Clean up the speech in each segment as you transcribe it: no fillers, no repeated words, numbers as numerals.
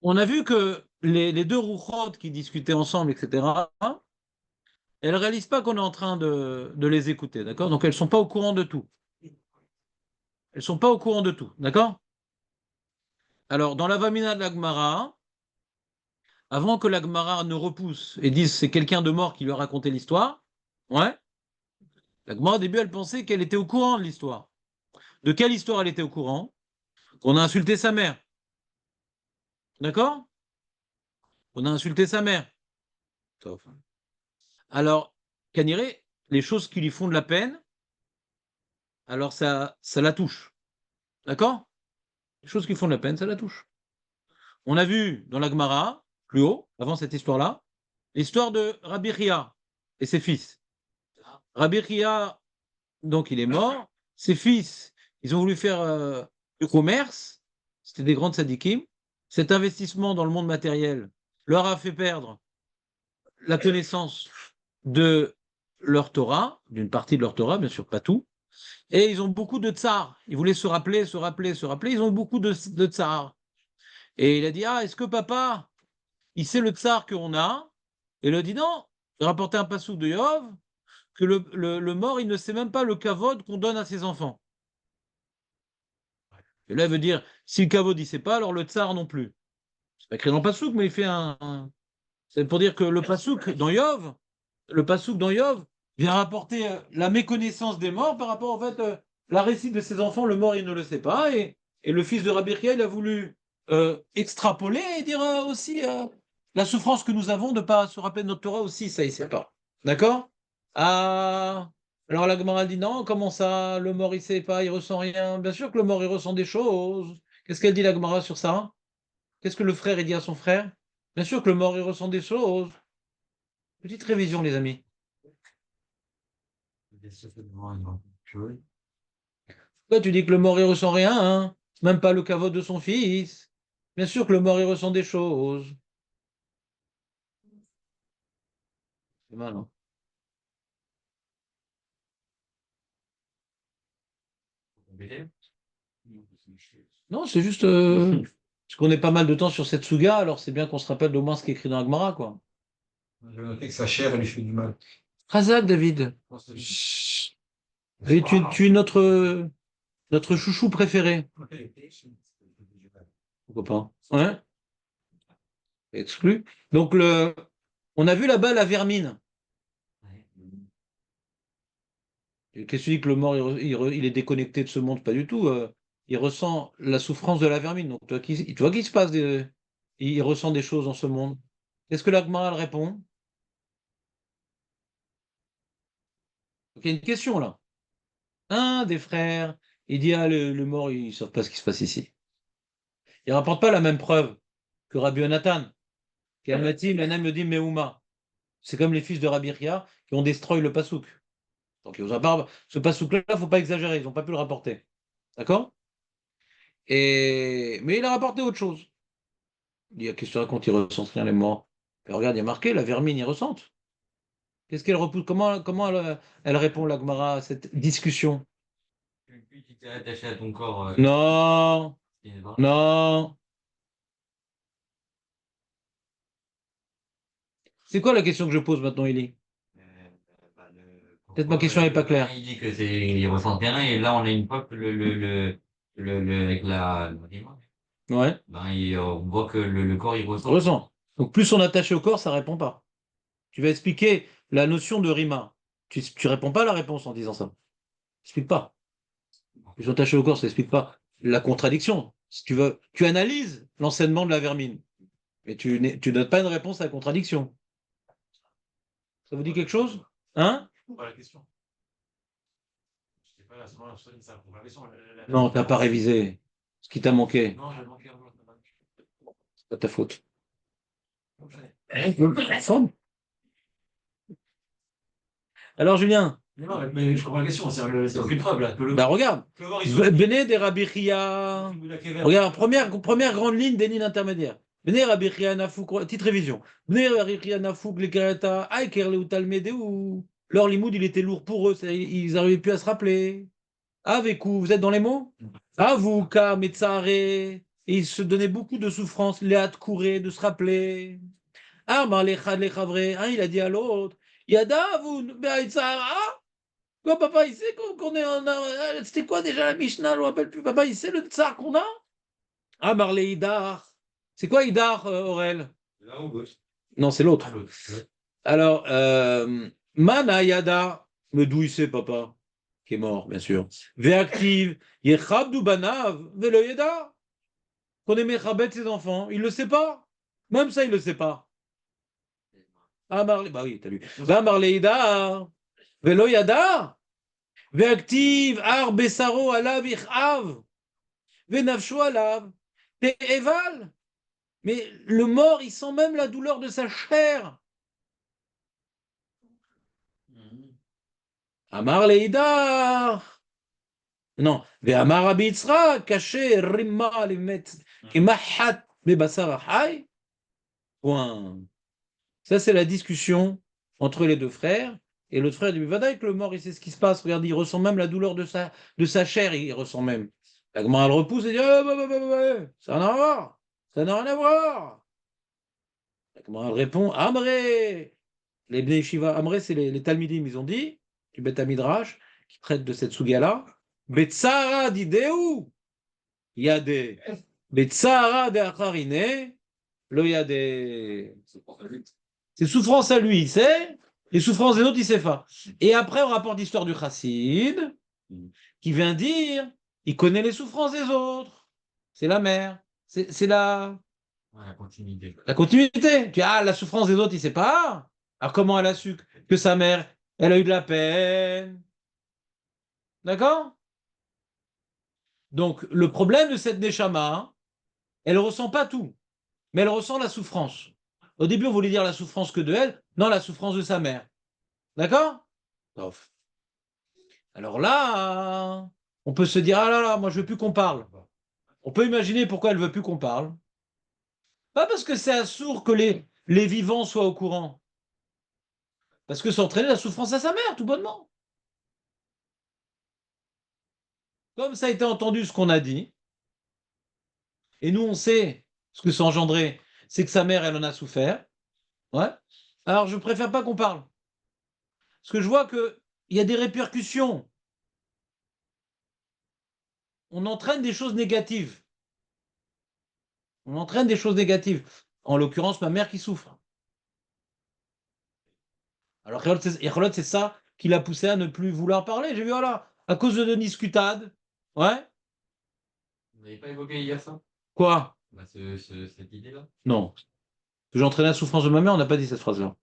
On a vu que les deux rouchotes qui discutaient ensemble, etc., elles ne réalisent pas qu'on est en train de les écouter, d'accord? Donc elles ne sont pas au courant de tout. Elles ne sont pas au courant de tout, d'accord? Alors, dans la Vamina de l'Agmara, avant que l'Agmara ne repousse et dise c'est quelqu'un de mort qui lui a raconté l'histoire, ouais, l'Agmara au début elle pensait qu'elle était au courant de l'histoire. De quelle histoire elle était au courant? Qu'on a insulté sa mère, d'accord? On a insulté sa mère. Sauf. Alors, Caniré, les choses qui lui font de la peine, alors ça la touche, d'accord? Les choses qui font de la peine, ça la touche. On a vu dans la Gemara, plus haut, avant cette histoire-là, l'histoire de Rabbi Chia et ses fils. Rabbi Chia, donc il est mort. Ses fils, ils ont voulu faire du commerce. C'était des grandes sadikim. Cet investissement dans le monde matériel leur a fait perdre la connaissance de leur Torah, d'une partie de leur Torah, bien sûr pas tout. Et ils ont beaucoup de tsars. Ils voulaient se rappeler, se rappeler, se rappeler. Ils ont beaucoup de tsars. Et il a dit, ah, est-ce que papa, il sait le tsar qu'on a? Et il a dit, non. Il rapportait un passouk de Yov, que le mort, il ne sait même pas le kavod qu'on donne à ses enfants. Et là, il veut dire, si le kavod, il ne sait pas, alors le tsar non plus. C'est pas écrit dans le passouk, mais il fait c'est pour dire que le passouk dans Yov vient rapporter la méconnaissance des morts par rapport, en fait, la récite de ses enfants, le mort, il ne le sait pas. Et le fils de Rabbi Chia, il a voulu extrapoler et dire aussi la souffrance que nous avons de ne pas se rappeler de notre Torah aussi, ça, il ne sait pas. D'accord? Ah, alors la Gemara dit non, comment ça, le mort, il ne sait pas, il ressent rien. Bien sûr que le mort, il ressent des choses. Qu'est-ce qu'elle dit la Gemara sur ça? Qu'est-ce que le frère, il dit à son frère? Bien sûr que le mort, il ressent des choses. Petite révision, les amis. Toi, tu dis que le mort, il ressent rien, hein? Même pas le caveau de son fils. Bien sûr que le mort, il ressent des choses. C'est mal, hein? Non, c'est juste parce qu'on est pas mal de temps sur cette souga, alors c'est bien qu'on se rappelle au moins ce qui est écrit dans la Gemara, quoi. Je notais que sa chair lui fait du mal. Razak, David. Chut. Et tu es notre chouchou préféré. Pourquoi pas? Ouais, exclu. Donc, on a vu là-bas la vermine. Et qu'est-ce que tu dis que le mort, il est déconnecté de ce monde? Pas du tout. Il ressent la souffrance de la vermine. Donc, toi, qui se passe il ressent des choses dans ce monde. Est-ce que l'Agmara elle répond? Donc, il y a une question là. Un des frères, il dit ah, le mort, ils ne savent pas ce qui se passe ici. Il ne rapporte pas la même preuve que Rabbi Yonatan, qui a dit l'anam yodim meuma. C'est comme les fils de Rabbi Chia qui ont destroy le pasouk. Donc, ce pasouk-là, il ne faut pas exagérer, ils n'ont pas pu le rapporter. D'accord? Mais il a rapporté autre chose. Il dit, qu'est-ce que tu racontes, ils ressentent rien les morts. Mais regarde, il y a marqué, la vermine, ils ressentent. Qu'est-ce qu'elle repousse? Comment elle répond, la Gemara, à cette discussion? Puis tu t'es attaché à ton corps. Non, non. C'est quoi la question que je pose maintenant, Élie? Euh, Peut-être ma Pourquoi question n'est pas un, claire. il dit que il ressent rien, et là on a une preuve que avec Ouais, ben, on voit que le corps il je ressent. ressens. Donc plus on est attaché au corps, ça répond pas. Tu vas expliquer la notion de rima. Tu réponds pas à la réponse en disant ça. Explique pas. Plus on est attaché au corps, ça explique pas la contradiction. Si tu veux, tu analyses l'enseignement de la vermine. Mais tu donnes pas une réponse à la contradiction. Ça vous dit quelque chose? Hein? Pas la question. C'était pas la seule, ça pour la question. Non, t'as pas révisé. Ce qui t'a manqué, Non, j'ai manqué un mot. c'est pas ta faute. Alors, Julien, Non, mais je comprends la question, c'est aucune preuve là. bah regarde. Que le mort, il souffre. Bene de Rabbi Chia. Regarde, première grande ligne des lignes intermédiaires. Bene Rabbi Chia Nafouk, petite révision. Bene Rabbi Chia Nafouk, les Kereta, Aiker ou Talmede ou. Leur limoud, il était lourd pour eux, ils n'arrivaient plus à se rappeler. Avec vous êtes dans les mots? Avuka, Metzare, et il se donnait beaucoup de souffrance, Léa de courir, de se rappeler. Ah, il a dit à l'autre, Yada, vous, quoi, papa, il sait qu'on est en. C'était quoi déjà la Mishnah, je ne me rappelle plus. Papa, il sait le tsar qu'on a? Ah, Marley Idar. C'est quoi Idar, Aurel? Là ou gauche? Non, c'est l'autre. Ah, l'autre. Alors, Mana Yada, mais d'où il sait, papa? Qui est mort, bien sûr. Véactive, Yechabdu Banav, Velo Yeda. Qu'on est Mechabet ses enfants. Il ne le sait pas. Même ça, il ne le sait pas. Ah, Marley, bah oui, t'as lu. Va Marley Idar, Velo Yada. Véactive, Ar Besaro Alav Ichav. Venavshu Alav. Eval. Mais le mort, il sent même la douleur de sa chair. Amar Leïdar. Non. Ve'amar Rabbi Yitzhak, caché, rimma, limet, kemahat, bebasar hay. Point. Ça, c'est la discussion entre les deux frères. Et l'autre frère dit, Vadaï que le mort, il sait ce qui se passe. Regarde, il ressent même la douleur de sa chair, il ressent même. La Gemara le repousse et dit, ça n'a rien à voir. Ça n'a rien à voir. La Gemara elle répond, Amré. Les Bnei Yeshiva, Amré, c'est les Talmidim, ils ont dit, du Bet Midrash, qui traite de cette sugia-là. Betsara d'ideu, il y a des Betsara de Acharine, le il y a des. C'est souffrance à lui, il sait, les souffrances des autres, il sait pas. Et après, on rapporte l'histoire du chassid, qui vient dire, il connaît les souffrances des autres. C'est la mère. C'est Ouais, la continuité. la continuité. Tu dis, ah, la souffrance des autres, il sait pas. Alors comment elle a su que sa mère, elle a eu de la peine? D'accord? Donc, le problème de cette Neshama, elle ne ressent pas tout, mais elle ressent la souffrance. Au début, on voulait dire la souffrance que de elle, non, la souffrance de sa mère. D'accord? Sauf. Alors là, on peut se dire, ah là là, moi je veux plus qu'on parle. On peut imaginer pourquoi elle veut plus qu'on parle. Pas parce que c'est assourd que les vivants soient au courant. Parce que ça entraînait la souffrance à sa mère, tout bonnement. Comme ça a été entendu ce qu'on a dit, et nous on sait ce que ça a engendré, c'est que sa mère, elle en a souffert. Ouais. Alors je préfère pas qu'on parle. Parce que je vois qu'il y a des répercussions. On entraîne des choses négatives. On entraîne des choses négatives. En l'occurrence, ma mère qui souffre. Alors, Yerholot, c'est ça qui l'a poussé à ne plus vouloir parler. J'ai vu, voilà, à cause de Denis Scutade. Ouais. Vous n'avez pas évoqué hier ça? Quoi? Bah, cette idée-là. Non. Que j'entraînais la souffrance de ma mère, on n'a pas dit cette phrase-là.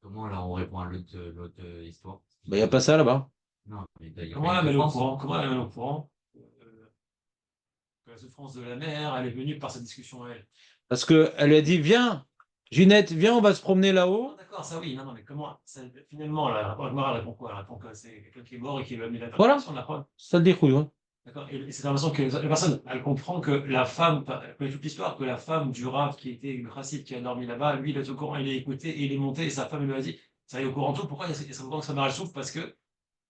Comment là on répond à l'autre histoire? Il n'y a pas ça là-bas. Non, mais il y a Comment pas la une mêle au défense. courant? Comment la mêle au courant que la souffrance de la mère, elle est venue par cette discussion à elle? Parce qu'elle a dit, viens, Ginette, viens, on va se promener là-haut. Ah, d'accord, ça oui, non, non, mais comment finalement, la Gemara, elle répond quoi? Elle répond que c'est quelqu'un qui est mort et qui lui a mis la Voilà. sur la preuve. Ça te découille, ouais. D'accord. Et c'est l'impression que la personne, elle comprend que la femme, que toute l'histoire, que la femme du Rav qui était le chassid qui a dormi là-bas, lui, il est au courant, il est écouté, et il est monté, et sa femme, elle lui a dit, ça est au courant de tout, pourquoi il y a ça que sa mère, elle souffre? Parce que,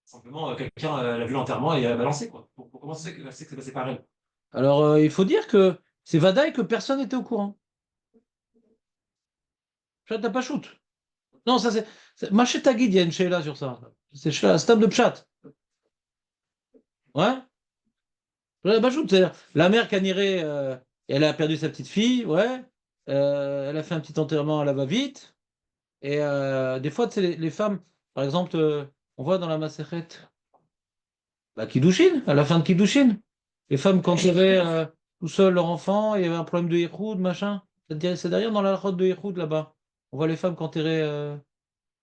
simplement, quelqu'un l'a vu l'enterrement et a balancé, quoi. Comment ça se fait que c'est passé par elle? Alors, il faut dire que c'est Vadaï que personne n'était au courant. Pshat, t'as pas shoot. Non, ça c'est. Machet Tagid, il y a une sheila sur ça. C'est Stam de Pshat. Ouais? Bah, shoot, c'est la mère Caniré, elle a perdu sa petite fille, ouais. Elle a fait un petit enterrement à la va-vite. Et des fois, tu sais, les femmes, par exemple, on voit dans la Maseret, bah, Kiddushin, à la fin de Kiddushin, les femmes, quand enterraient tout seul leur enfant, il y avait un problème de Yehoud, machin. C'est derrière dans la route de Yehoud, là-bas. On voit les femmes qui enterraient.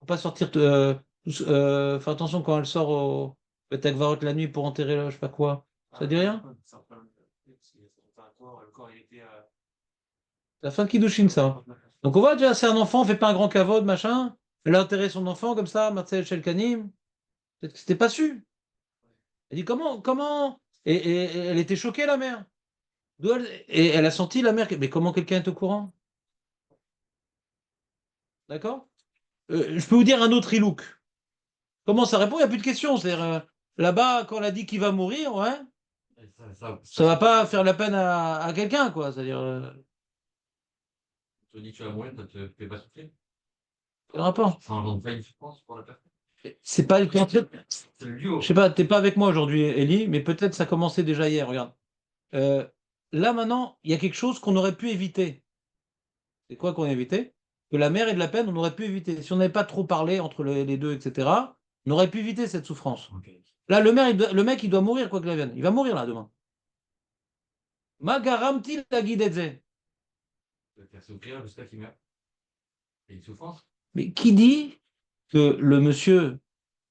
Faut pas sortir. Faire attention quand elle sort au Betakvarot la nuit pour enterrer je sais pas quoi. Ça dit rien? C'est un problème, parce qu'il y a un corps, le corps, il était. La fin de Kiddushin, ça. Donc on voit déjà, c'est un enfant, on fait pas un grand kavod, machin. Elle a enterré son enfant comme ça, Marcel Shelkanim. Peut-être que c'était pas su. Elle dit comment? Et elle était choquée, la mère. Et elle a senti la mère. Mais comment quelqu'un est au courant? D'accord? Je peux vous dire un autre ilouk. Comment ça répond? Il n'y a plus de questions. C'est-à-dire, là-bas, quand on a dit qu'il va mourir, ouais. Ça va pas faire la peine à quelqu'un, quoi. C'est-à-dire, te dis que tu vas mourir, ça te fait pas souffrir. quel rapport? Ça engendre pas une souffrance pour la personne. C'est pas le C'est le duo. Je sais pas, t'es pas avec moi aujourd'hui, Ellie, mais peut-être ça a commencé déjà hier, regarde. Euh, Là, maintenant, il y a quelque chose qu'on aurait pu éviter. C'est quoi qu'on a évité? Que la mère et de la peine, on aurait pu éviter. Si on n'avait pas trop parlé entre les deux, etc., on aurait pu éviter cette souffrance. Okay. Là, le mec, il doit mourir, quoi qu'il advienne. Il va mourir, là, demain. Magaramti la guideze. Ça te faire souffrir jusqu'à qu'il meure. C'est une souffrance. Mais qui dit que le monsieur,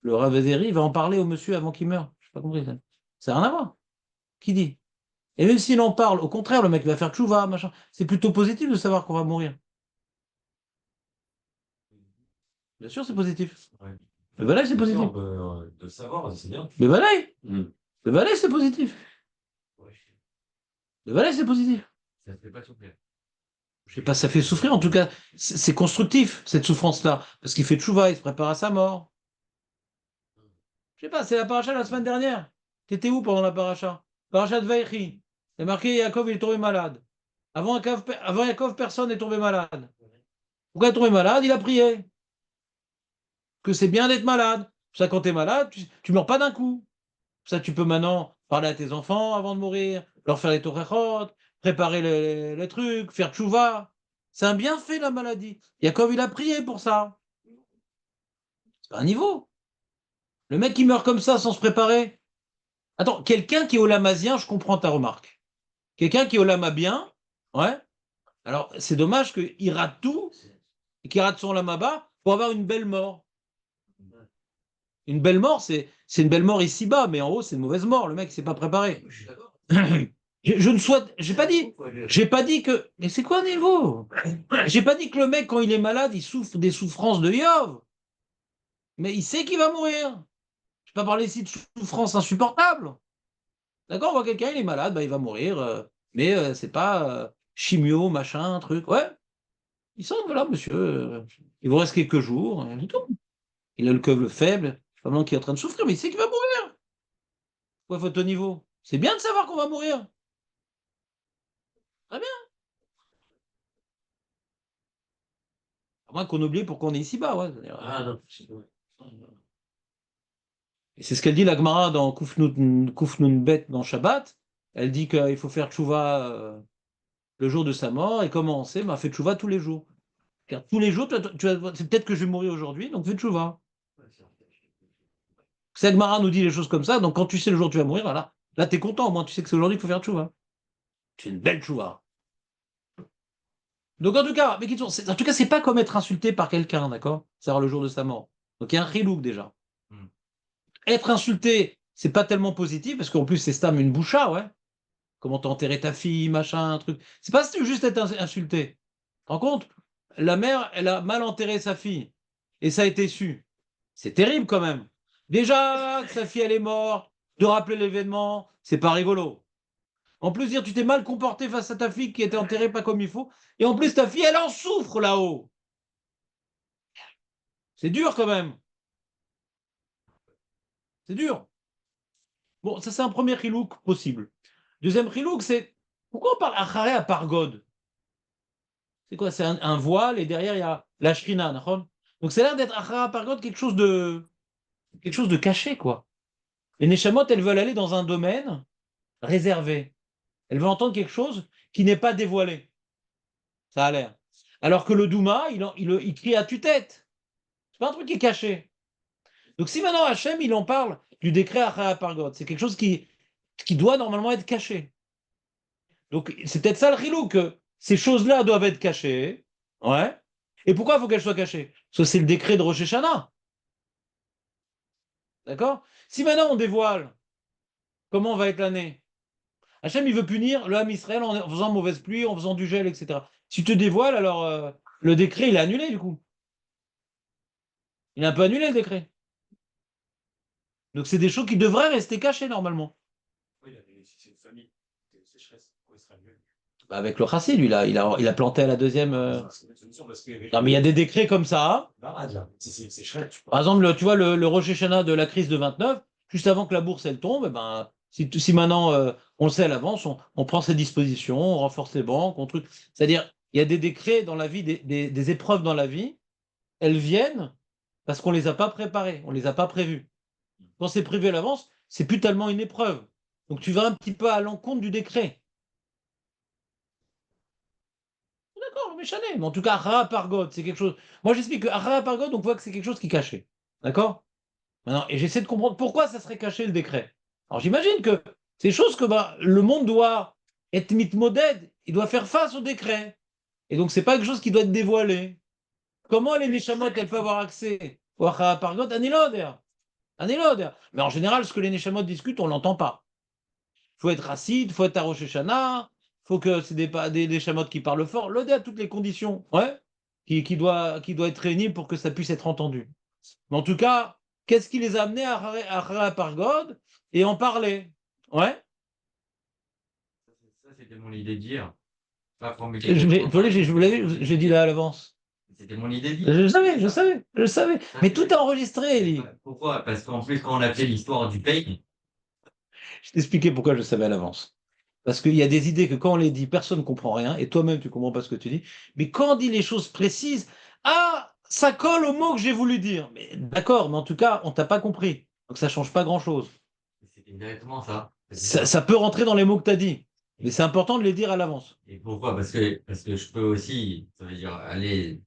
le Ravazeri, va en parler au monsieur avant qu'il meure? Je n'ai pas compris ça. Ça n'a rien à voir. Qui dit? Et même s'il en parle, au contraire, le mec va faire tchouva, machin. C'est plutôt positif de savoir qu'on va mourir. Bien sûr, c'est positif. Ouais. Le balai, c'est positif. De savoir, c'est bien. Le balai, Mm. le balai, c'est positif. Ouais. Le balai, c'est positif. Ça te fait pas souffrir. Je sais pas, ça fait souffrir. En tout cas, c'est constructif, cette souffrance-là. Parce qu'il fait tchouva, il se prépare à sa mort. Je sais pas, c'est la paracha de la semaine dernière. T'étais où pendant la paracha? Paracha de Vaïchi. C'est marqué, Yaakov, il est tombé malade. Avant Yaakov, personne n'est tombé malade. Pourquoi il est tombé malade? Il a prié. Que c'est bien d'être malade. Ça, quand tu es malade, tu meurs pas d'un coup. Ça, tu peux maintenant parler à tes enfants avant de mourir, leur faire les torechot, préparer les trucs, faire tchouva. C'est un bienfait, la maladie. Yaakov, il a prié pour ça. C'est pas un niveau. Le mec qui meurt comme ça sans se préparer. Attends, quelqu'un qui est olamazien, je comprends ta remarque. Quelqu'un qui est olamabien, ouais. Alors, c'est dommage qu'il rate tout et qu'il rate son lamaba pour avoir une belle mort. Une belle mort, c'est une belle mort ici-bas, mais en haut, c'est une mauvaise mort. Le mec, il s'est pas préparé. Je suis d'accord. Je ne souhaite. J'ai pas dit que. Mais c'est quoi un niveau? J'ai pas dit que le mec, quand il est malade, il souffre des souffrances de Yov. Mais il sait qu'il va mourir. Je vais pas parler ici de souffrances insupportables. D'accord, on voit quelqu'un, il est malade, bah, il va mourir. Mais c'est pas chimio, machin, truc. Ouais. Il sent, voilà, monsieur, il vous reste quelques jours, du tout. Il a le cœur faible. C'est pas qui est en train de souffrir, mais il sait qu'il va mourir. Quoi, votre niveau? C'est bien de savoir qu'on va mourir. Très bien. À moins qu'on oublie pourquoi on est ici-bas. Ouais. Ah non. Et c'est ce qu'elle dit la Gemara dans Kufnun Bet dans Shabbat. Elle dit qu'il faut faire tchouva le jour de sa mort. Et comment on sait? Bah, fait tchouva tous les jours. Car tous les jours, c'est peut-être que je vais mourir aujourd'hui, donc fais tchouva. C'est la Gemara nous dit les choses comme ça. Donc quand tu sais le jour où tu vas mourir, voilà. Là, tu es content. Au moins, tu sais que c'est aujourd'hui qu'il faut faire tchouva. C'est une belle tchouva. Donc en tout cas, c'est pas comme être insulté par quelqu'un, d'accord? C'est-à-dire le jour de sa mort. Donc il y a un chilouk déjà. Être insulté, c'est pas tellement positif, parce qu'en plus c'est stam une boucha, ouais. Comment t'as enterré ta fille, machin, un truc. C'est pas juste être insulté. Tu te rends compte? La mère, elle a mal enterré sa fille. Et ça a été su. C'est terrible quand même. Déjà que sa fille, elle est morte, de rappeler l'événement, c'est pas rigolo. En plus, dire tu t'es mal comporté face à ta fille qui était enterrée pas comme il faut. Et en plus, ta fille, elle en souffre là-haut. C'est dur quand même. C'est dur. Bon, ça c'est un premier chilouk possible. Deuxième chilouk, c'est pourquoi on parle acharé à pargod? C'est quoi? C'est un voile et derrière il y a la shrina, d'accord? Donc c'est l'air d'être acharé à pargod quelque chose de caché, quoi. Les neshamot, elles veulent aller dans un domaine réservé. Elles veulent entendre quelque chose qui n'est pas dévoilé. Ça a l'air. Alors que le Douma, il crie à tue-tête. C'est pas un truc qui est caché. Donc si maintenant Hachem, il en parle du décret Achaya Pargot, c'est quelque chose qui doit normalement être caché. Donc c'est peut-être ça le rilou, que ces choses-là doivent être cachées. Ouais. Et pourquoi il faut qu'elles soient cachées? Parce que c'est le décret de Rosh Hashanah. D'accord? Si maintenant on dévoile comment va être l'année, Hachem, il veut punir le Ham Israël en faisant mauvaise pluie, en faisant du gel, etc. Si tu te dévoiles, alors le décret, il est annulé du coup. Il est un peu annulé le décret. Donc c'est des choses qui devraient rester cachées normalement. Oui, si c'est une famille, c'est une sécheresse pour Israël. Bah, avec le chassid, lui, il a planté à la deuxième. C'est une solution parce que. Non, mais il y a des décrets comme ça. Si c'est une sécheresse. Par exemple, tu vois, le Rosh Hashanah de la crise de 29, juste avant que la bourse elle tombe, eh ben, Si maintenant on le sait à l'avance, on prend ses dispositions, on renforce les banques, on truc. C'est-à-dire, il y a des décrets dans la vie, des épreuves dans la vie, elles viennent parce qu'on ne les a pas préparées, on ne les a pas prévues. Quand c'est prévu à l'avance, c'est plus tellement une épreuve. Donc tu vas un petit peu à l'encontre du décret. D'accord, mais chané. Mais en tout cas, Hara Pargod, c'est quelque chose. Moi, j'explique que Hara Pargod, on voit que c'est quelque chose qui est caché. D'accord? Maintenant, et j'essaie de comprendre pourquoi ça serait caché le décret. Alors j'imagine que c'est des choses que le monde doit être mitmoded, il doit faire face au décret. Et donc, c'est pas quelque chose qui doit être dévoilé. Comment les Neshamot, elles peuvent avoir accès au Hara Pargod? Aniloder. Aniloder. Mais en général, ce que les Neshamot discutent, on l'entend pas. Il faut être racide, il faut être à Rosh Hashanah, il faut que c'est des chamottes qui parlent fort. L'ODE a toutes les conditions, ouais, qui doit être réunies pour que ça puisse être entendu. Mais en tout cas, qu'est-ce qui les a amenés à Pargod et en parler? Ouais. Ça, c'était mon idée de dire. Pas formuler Je vous l'avais, j'ai dit là à l'avance. C'était mon idée de dire. Je savais. Mais tout est enregistré, Eli. Pourquoi? Parce qu'en plus, quand on a fait l'histoire du pays, Je t'expliquais pourquoi je savais à l'avance. Parce qu'il y a des idées que quand on les dit, personne ne comprend rien, et toi-même, tu ne comprends pas ce que tu dis. Mais quand on dit les choses précises, ah, ça colle au mot que j'ai voulu dire. Mais d'accord, mais en tout cas, on t'a pas compris. Donc ça change pas grand-chose. c'était exactement ça. C'était Ça, ça. ça peut rentrer dans les mots que tu as dit. Mais c'est important de les dire à l'avance. Et pourquoi? Parce que je peux aussi, ça veut dire, aller,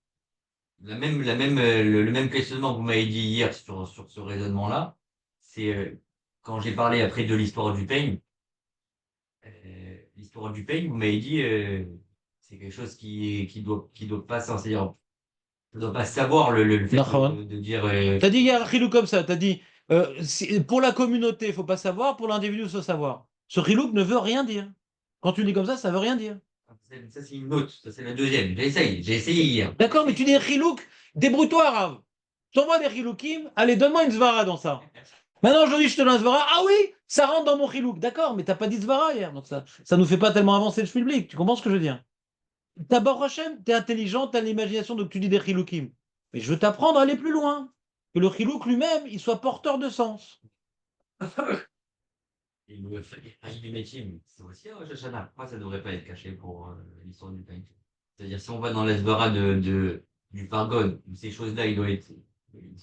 le même questionnement que vous m'avez dit hier sur ce raisonnement-là, c'est quand j'ai parlé après de l'histoire du peigne, l'histoire du peigne, vous m'avez dit, c'est quelque chose qui doit pas, c'est-à-dire, on doit pas savoir le fait Nahon. de dire, Tu as dit, il y a un chilou comme ça. Tu as dit, pour la communauté, il faut pas savoir, pour l'individu, il faut savoir. Ce chilou ne veut rien dire. Quand tu dis comme ça veut rien dire. ça c'est une autre, ça c'est la deuxième. J'ai essayé hier. D'accord, mais tu dis chilouk, débrouille-toi, Rav. T'envoies des chiloukim, allez, donne-moi une zvara dans ça. Maintenant, aujourd'hui, je te donne un zvara. Ah oui, ça rentre dans mon chilouk. D'accord, mais t'as pas dit zvara hier. Donc ça nous fait pas tellement avancer le public. Tu comprends ce que je veux dire? D'abord, Hachem, t'es intelligent, t'as l'imagination, donc tu dis des chiloukim. Mais je veux t'apprendre à aller plus loin. Que le chilouk lui-même, il soit porteur de sens. Et le Hashim, c'est aussi un Rosh Hashanah. Pourquoi ça ne devrait pas être caché pour l'histoire du pain? C'est-à-dire, si on va dans l'Esvara du Pargon, où ces choses-là, ils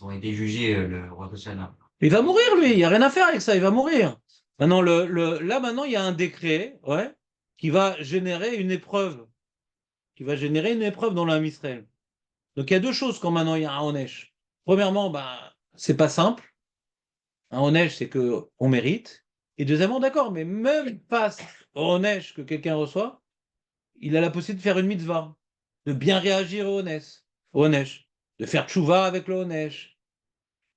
ont été jugés, le Rosh Hashanah. Il va mourir, lui. Il n'y a rien à faire avec ça. Il va mourir. Maintenant, là, maintenant, il y a un décret, ouais, qui va générer une épreuve. Qui va générer une épreuve dans l'âme Israël. Donc il y a deux choses quand maintenant il y a un Onesh. Premièrement, c'est pas simple. Un Onesh, c'est que on mérite. Et deuxièmement, d'accord, mais même face au Onesh que quelqu'un reçoit, il a la possibilité de faire une mitzvah, de bien réagir au Onesh, de faire tchouva avec le Onesh,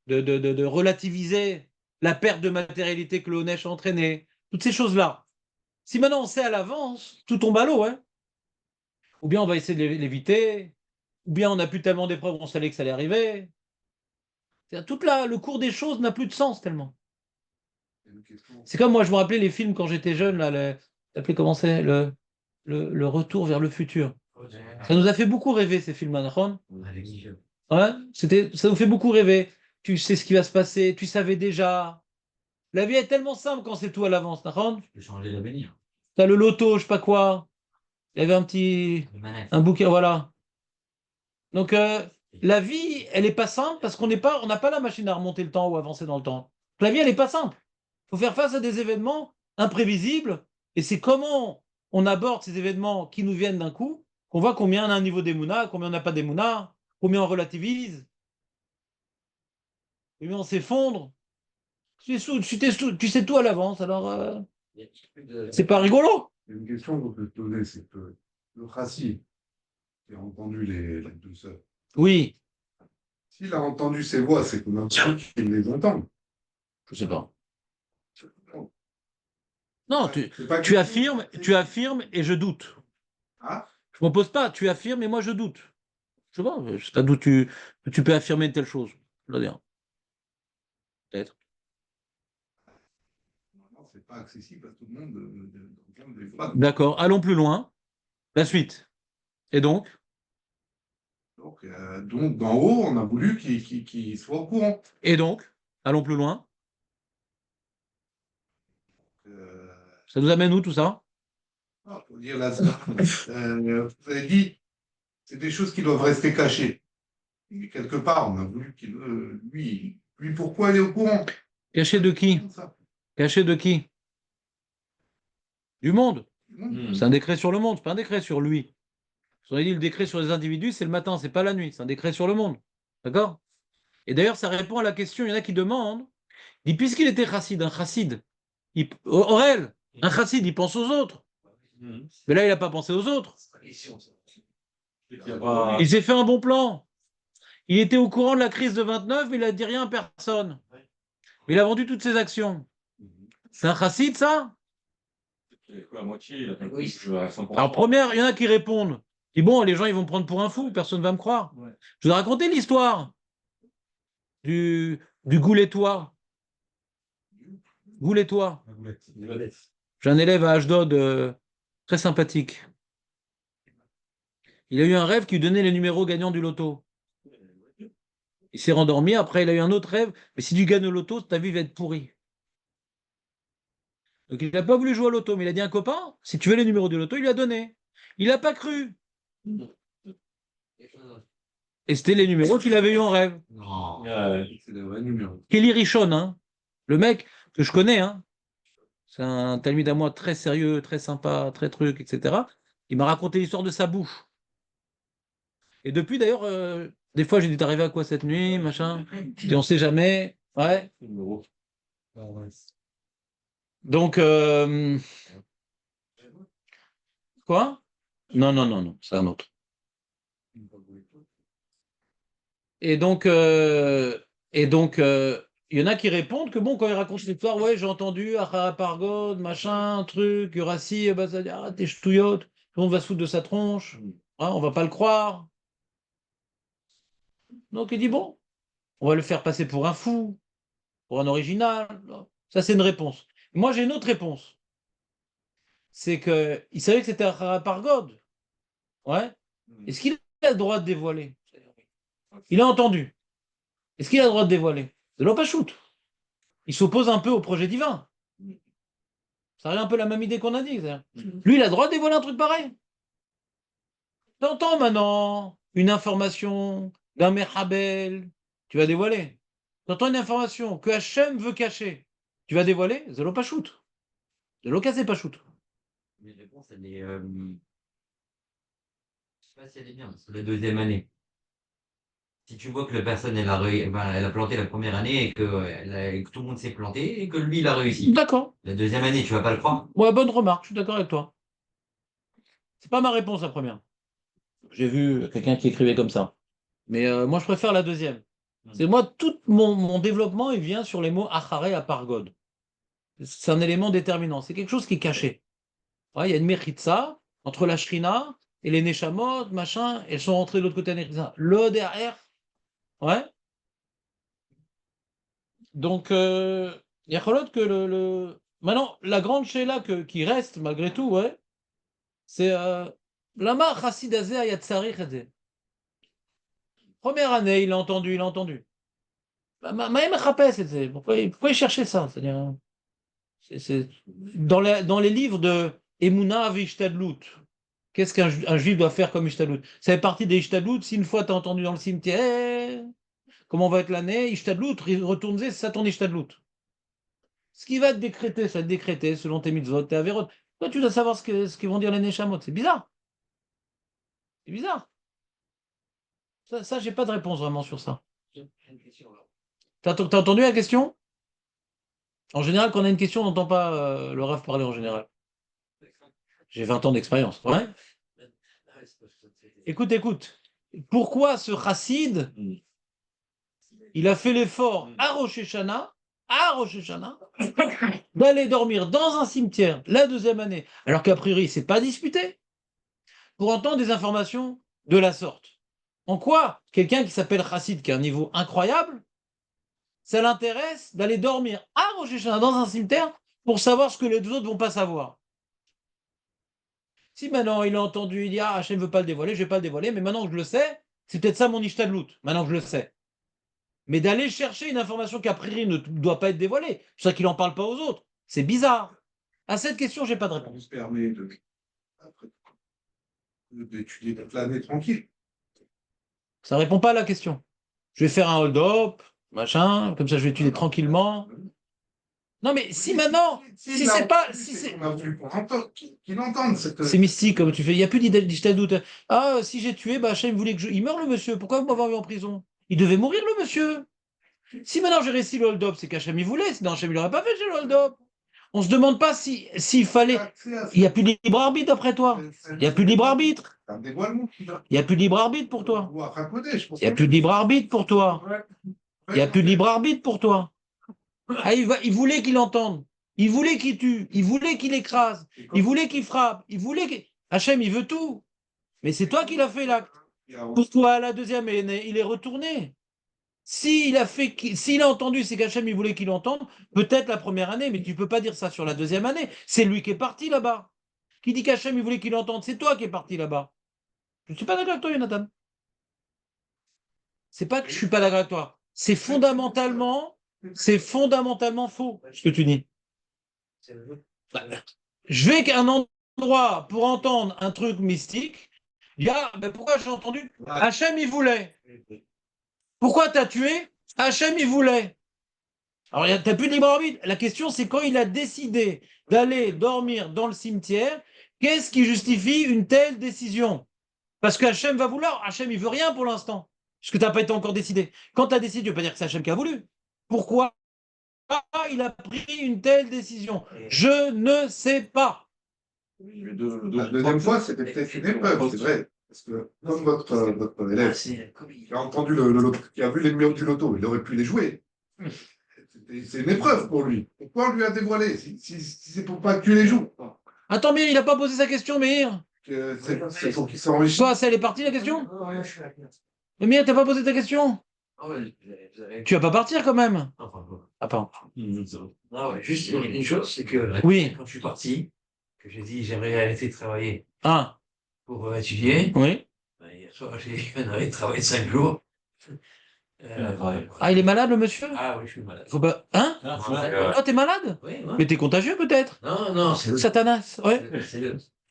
de relativiser la perte de matérialité que le Onesh a entraîné. Toutes ces choses-là. Si maintenant on sait à l'avance, tout tombe à l'eau, hein. Ou bien on va essayer de l'éviter, ou bien on n'a plus tellement d'épreuves, on savait que ça allait arriver. Le cours des choses n'a plus de sens tellement. C'est comme moi, je me rappelais les films quand j'étais jeune, là, t'appelais comment c'est le Retour vers le futur. Ça nous a fait beaucoup rêver ces films, Anachon. Ouais, ça nous fait beaucoup rêver. Tu sais ce qui va se passer, tu savais déjà. La vie est tellement simple quand c'est tout à l'avance, Anachon. Tu peux changer l'avenir. T'as le loto, je sais pas quoi. Il y avait un bouquin, voilà. Donc la vie, elle est pas simple parce on n'a pas la machine à remonter le temps ou avancer dans le temps. La vie, elle est pas simple. Il faut faire face à des événements imprévisibles et c'est comment on aborde ces événements qui nous viennent d'un coup qu'on voit combien on a un niveau d'émouna, combien on n'a pas d'émouna, combien on relativise, combien on s'effondre. Tu sais tout à l'avance, alors c'est pas rigolo. Une question qu'on peut te poser, c'est que le chassid qui a entendu les deux sœurs, Oui, s'il a entendu ces voix, c'est qu'on a qu'il les entend. je sais pas. Non, C'est pas tu affirmes et je doute. Ah, Je m'oppose pas, tu affirmes et moi je doute. Je sais pas d'où tu peux affirmer une telle chose. Je veux dire. Peut-être. non, c'est pas accessible à tout le monde d'entendre des voix. D'accord, allons plus loin. La suite. Et donc? Donc, d'en haut, on a voulu qu'il soit au courant. Et donc? Allons plus loin. Ça nous amène où tout ça? Ah, pour dire la vous avez dit, c'est des choses qui doivent rester cachées. Et quelque part, on a voulu qu'il, lui, pourquoi il est au courant? Caché de qui? Ça. Caché de qui? Du monde. Hmm. C'est un décret sur le monde, c'est pas un décret sur lui. On a dit le décret sur les individus, c'est le matin, c'est pas la nuit, c'est un décret sur le monde. D'accord? Et d'ailleurs, ça répond à la question, il y en a qui demandent, il dit, puisqu'il était chassid, un chassid, Aurel, un chassid, il pense aux autres. Hmm. Mais là, il n'a pas pensé aux autres. Il y a pas- Il s'est fait un bon plan. Il était au courant de la crise de 29, mais il n'a dit rien à personne. Mais il a vendu toutes ses actions. C'est un chassid, ça? La moitié, il a Oui. à 100%. Alors, première, il y en a qui répondent. Et bon, les gens, ils vont me prendre pour un fou, personne ne va me croire. Ouais. Je vous ai raconté l'histoire du Goulettois. Goulettois. J'ai un élève à Ashdod très sympathique. Il a eu un rêve qui lui donnait les numéros gagnants du loto. Il s'est rendormi, après il a eu un autre rêve, mais si tu gagnes au loto, ta vie va être pourrie. Donc il n'a pas voulu jouer au loto, mais il a dit à un copain, si tu veux les numéros du loto, il lui a donné. Il n'a pas cru. Et c'était les numéros qu'il avait eu en rêve. Non. C'est des vrais numéros. Kelly Richon, hein, le mec que je connais, hein, c'est un talmid à moi très sérieux, très sympa, très truc, etc. Il m'a raconté l'histoire de sa bouche. Et depuis, d'ailleurs, des fois, j'ai dit, t'es arrivé à quoi cette nuit, machin? Et on sait jamais. Ouais. Donc, quoi? Non, non, non, non, c'est un autre. Et donc, il y en a qui répondent que bon, quand ils racontent l'histoire, ouais, j'ai entendu, Pargod, machin, truc, Urassi, bah, ça dit, ah, t'es ch'touillotte, tout le monde va se foutre de sa tronche, hein, on va pas le croire. Donc il dit, bon, on va le faire passer pour un fou, pour un original. Ça, c'est une réponse. Moi, j'ai une autre réponse. C'est qu'il savait que c'était Pargod. Ouais. Est-ce qu'il a le droit de dévoiler? Il a entendu. Est-ce qu'il a le droit de dévoiler? De l'eau pas shoot. Il s'oppose un peu au projet divin. Ça revient un peu la même idée qu'on a dit. Lui, il a le droit de dévoiler un truc pareil. T'entends maintenant une information d'un Mehabel, tu vas dévoiler. T'entends une information que Hachem veut cacher, tu vas dévoiler, c'est l'eau pas shoot. De l'eau cassée pas shoot. Mes réponses, elle est. Je sais pas si elle est bien, parce que la deuxième année. Si tu vois que la personne, elle a planté la première année et que tout le monde s'est planté et que lui, il a réussi. D'accord. La deuxième année, tu vas pas le croire? Ouais, bonne remarque, je suis d'accord avec toi. C'est pas ma réponse la première. J'ai vu quelqu'un qui écrivait comme ça. Mais moi, je préfère la deuxième. C'est moi, tout mon développement, il vient sur les mots acharé à pargod. C'est un élément déterminant. C'est quelque chose qui est caché. Ouais, il y a une mechitza entre la shrina et les neshamot, machin. Elles sont rentrées de l'autre côté de la mechitza. Le derrière. Ouais. Donc, il y a que Maintenant, la grande sheila qui reste, malgré tout, ouais, c'est Lama chassid hazeh hayat tzarich et zeh. Première année, il a entendu, il a entendu. Pourquoi il cherchait ça? C'est-à-dire, dans les livres de Emouna Vishtadlut, qu'est-ce qu'un juif doit faire comme Ishtadlut? Ça fait partie des Ishtadlut. Si une fois tu as entendu dans le cimetière, comment va être l'année? Ishtadlut, retourne-y, c'est ça ton Ishtadlut. Ce qui va te décréter, ça va te décréter selon tes mitzvot, tes averot. Toi, tu dois savoir ce qu'ils vont dire les Neshamot. C'est bizarre. C'est bizarre. Ça j'ai pas de réponse vraiment sur ça. T'as entendu la question? En général, quand on a une question, on n'entend pas le Rav parler en général. J'ai 20 ans d'expérience. Ouais. Écoute, écoute. Pourquoi ce chassid, il a fait l'effort à Rosh Hashanah, d'aller dormir dans un cimetière la deuxième année, alors qu'a priori, c'est pas disputé, pour entendre des informations de la sorte. En quoi quelqu'un qui s'appelle chassid, qui a un niveau incroyable, ça l'intéresse d'aller dormir à Rosh Hashanah dans un cimetière pour savoir ce que les deux autres vont pas savoir? Si maintenant il a entendu, il dit ah, Hachem ne veut pas le dévoiler, je ne vais pas le dévoiler, mais maintenant que je le sais, c'est peut-être ça mon ishtadlout, maintenant que je le sais. Mais d'aller chercher une information qu'a priori ne doit pas être dévoilée, c'est ça qu'il n'en parle pas aux autres, c'est bizarre. À cette question, j'ai pas de Ça réponse. nous permet après, d'étudier toute l'année tranquille. Ça répond pas à la question. Je vais faire un hold-up, machin, comme ça je vais étudier Non, tranquillement. Non, mais si maintenant, si c'est pas, si c'est, On a voulu qu'on entende, qu'il entende cette. c'est mystique comme tu fais, il n'y a plus digital doute. Ah, si j'ai tué, bah Hachem voulait que il meure le monsieur. Pourquoi vous m'avez envoyé en prison? Il devait mourir le monsieur. Si maintenant j'ai réussi le hold-up, c'est qu'Hachem il voulait, sinon Hachem il l'aurait pas fait le hold-up. On se demande pas s'il fallait. Il n'y a plus de libre arbitre d'après toi. Il n'y a plus de libre arbitre. C'est un dévoilement. Il n'y a plus de libre arbitre pour toi. Ou à raconter, je pense. Il n'y a plus de libre arbitre pour toi. Il n'y a plus de libre arbitre pour toi. Ah, il voulait qu'il entende. Il voulait qu'il tue. Il voulait qu'il écrase. Il voulait qu'il frappe. Il voulait qu'il... Hachem, il veut tout. Mais c'est toi qui l'as fait l'acte. Pourquoi la deuxième, il est retourné. S'il a entendu, c'est qu'Hachem, il voulait qu'il entende, peut-être la première année, mais tu ne peux pas dire ça sur la deuxième année. C'est lui qui est parti là-bas. Qui dit qu'Hachem, il voulait qu'il entende? C'est toi qui es parti là-bas. Je ne suis pas d'accord avec toi, Jonathan. C'est pas que je ne suis pas d'accord avec toi. C'est fondamentalement faux, ce que tu dis. Bah, je vais qu'à un endroit pour entendre un truc mystique. Il y a, ben pourquoi j'ai entendu? Hachem, il voulait. Pourquoi t'as tué? Hachem, il voulait. Alors, t'as plus de libre arbitre. La question, c'est quand il a décidé d'aller dormir dans le cimetière, qu'est-ce qui justifie une telle décision? Parce que Hachem va vouloir. Hachem, il veut rien pour l'instant. Parce que tu n'as pas été encore décidé. Quand tu as décidé, tu ne veux pas dire que c'est Hachem qui a voulu. Pourquoi il a pris une telle décision? Je ne sais pas. La deuxième fois, c'était peut-être une épreuve, c'est vrai. Parce que comme votre élève qui a entendu qui a vu les numéros du loto, il aurait pu les jouer. C'est une épreuve pour lui. Pourquoi on lui a dévoilé si c'est pour pas que tu les joues? Attends, mais il n'a pas posé sa question, Meir. C'est pour qu'il s'enrichisse. Toi, elle est partie, la question? Mais Meir, t'as pas posé ta question? Tu vas pas partir quand même? Ah, pardon. Non, ouais, juste une chose, c'est que Oui. quand je suis parti, que j'ai dit j'aimerais arrêter de travailler Ah, pour étudier, oui. ben, hier soir j'ai arrêté de travailler 5 jours. Ah, il est malade, le monsieur? Ah oui, je suis malade. Faut pas... Hein? Ah, t'es malade? Oui, Mais t'es contagieux peut-être? non, non, c'est le, Satanas, ouais. c'est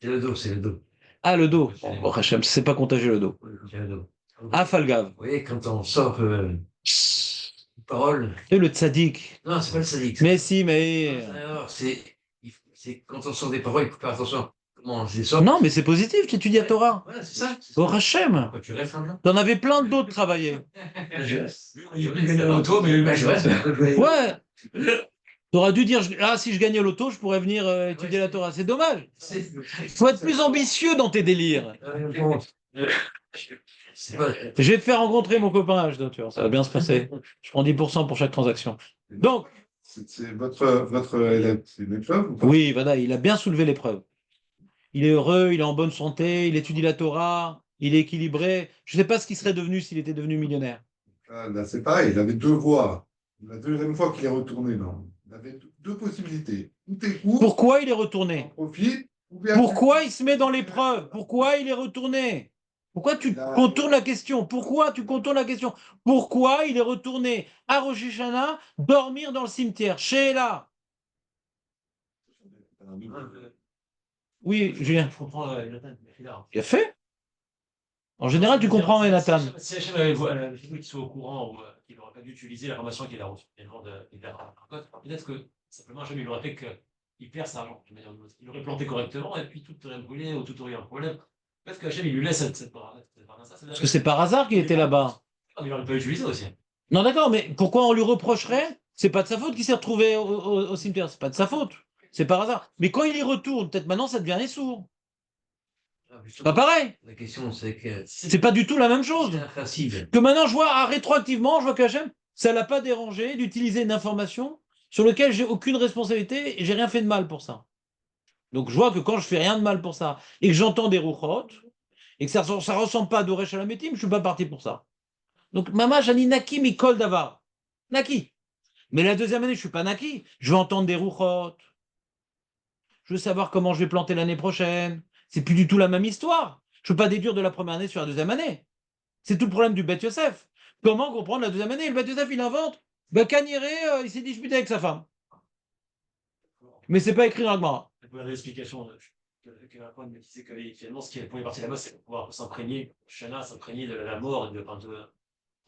le dos, c'est le dos. Ah, le dos. Bon, Hachem, c'est pas contagieux le dos. C'est le dos. Ah, Falgave. Vous voyez, quand on sort une parole, Et le tzaddik. non, c'est pas le sadique. Mais si, mais... Alors, c'est quand on sort des paroles, il faut faire attention. Comment on les sort? Non, mais c'est positif, tu étudies à Torah. Ouais, c'est ça. Oh, Hachem. Quand tu restes là. T'en avais plein d'autres travailler. Il a gagné l'auto, mais je reste. Ouais. T'aurais dû dire, ah, si je gagnais l'auto, je pourrais venir étudier la Torah. C'est dommage. Faut être plus ambitieux dans tes délires. C'est pas... Je vais te faire rencontrer mon copain H2, tu vois, ça va bien se passer. Je prends 10% pour chaque transaction. Donc, C'est votre élève, c'est une épreuve ou pas? oui, voilà, il a bien soulevé l'épreuve. Il est heureux, il est en bonne santé, il étudie la Torah, il est équilibré. Je ne sais pas ce qu'il serait devenu s'il était devenu millionnaire. Là, c'est pareil, il avait deux voies. La deuxième fois qu'il est retourné, non. Il avait deux possibilités. Ou t'écoutes, Pourquoi il est t'en retourné? profites, ou bien Pourquoi il se met dans l'épreuve? Pourquoi il est retourné? Pourquoi tu contournes la question? Pourquoi tu contournes la question? Pourquoi il est retourné à Rosh Hashanah dormir dans le cimetière? Sheila. Oui, Julien. Je comprends, Jonathan. Bien fait. En général, tu comprends, Nathan. Si Hachem avait voulu qu'il soit au courant ou qu'il n'aurait pas dû utiliser l'information qu'il a reçue, peut-être que simplement Hachem il aurait fait qu'il perd sa argent. Il aurait planté correctement et puis tout aurait brûlé ou tout aurait eu un problème. Peut-être que Hachem il lui laisse cette part. Parce que c'est par hasard qu'il était là-bas. Ah, mais il aurait pas utilisé aussi. Non, d'accord, mais pourquoi on lui reprocherait? C'est pas de sa faute qu'il s'est retrouvé au cimetière. C'est pas de sa faute. C'est par hasard. Mais quand il y retourne, peut-être maintenant, ça devient les sourds. C'est pas pareil. La question, c'est que C'est pas du tout la même chose. c'est facile. Que maintenant, je vois, rétroactivement, je vois que Hachem, ça l'a pas dérangé d'utiliser une information sur laquelle j'ai aucune responsabilité et j'ai rien fait de mal pour ça. Donc, je vois que quand je fais rien de mal pour ça et que j'entends des rouchot et que ça ressemble pas à Doresh à la Métim, je suis pas parti pour ça. Donc, Mama, Jani Naki, mi kol davar. Naki. Mais la deuxième année, je suis pas Naki. Je veux entendre des rouchot. Je veux savoir comment je vais planter l'année prochaine. C'est plus du tout la même histoire. Je ne peux pas déduire de la première année sur la deuxième année. C'est tout le problème du Beth Yosef. Comment comprendre la deuxième année? Le Beth Yosef, il invente. Kaniré, il s'est disputé avec sa femme. Mais c'est pas écrit dans la Gemara. pour l'explication que Rachman me disait que finalement, ce qui est parti là-bas, c'est pour pouvoir s'imprégner, Shana, s'imprégner de la mort,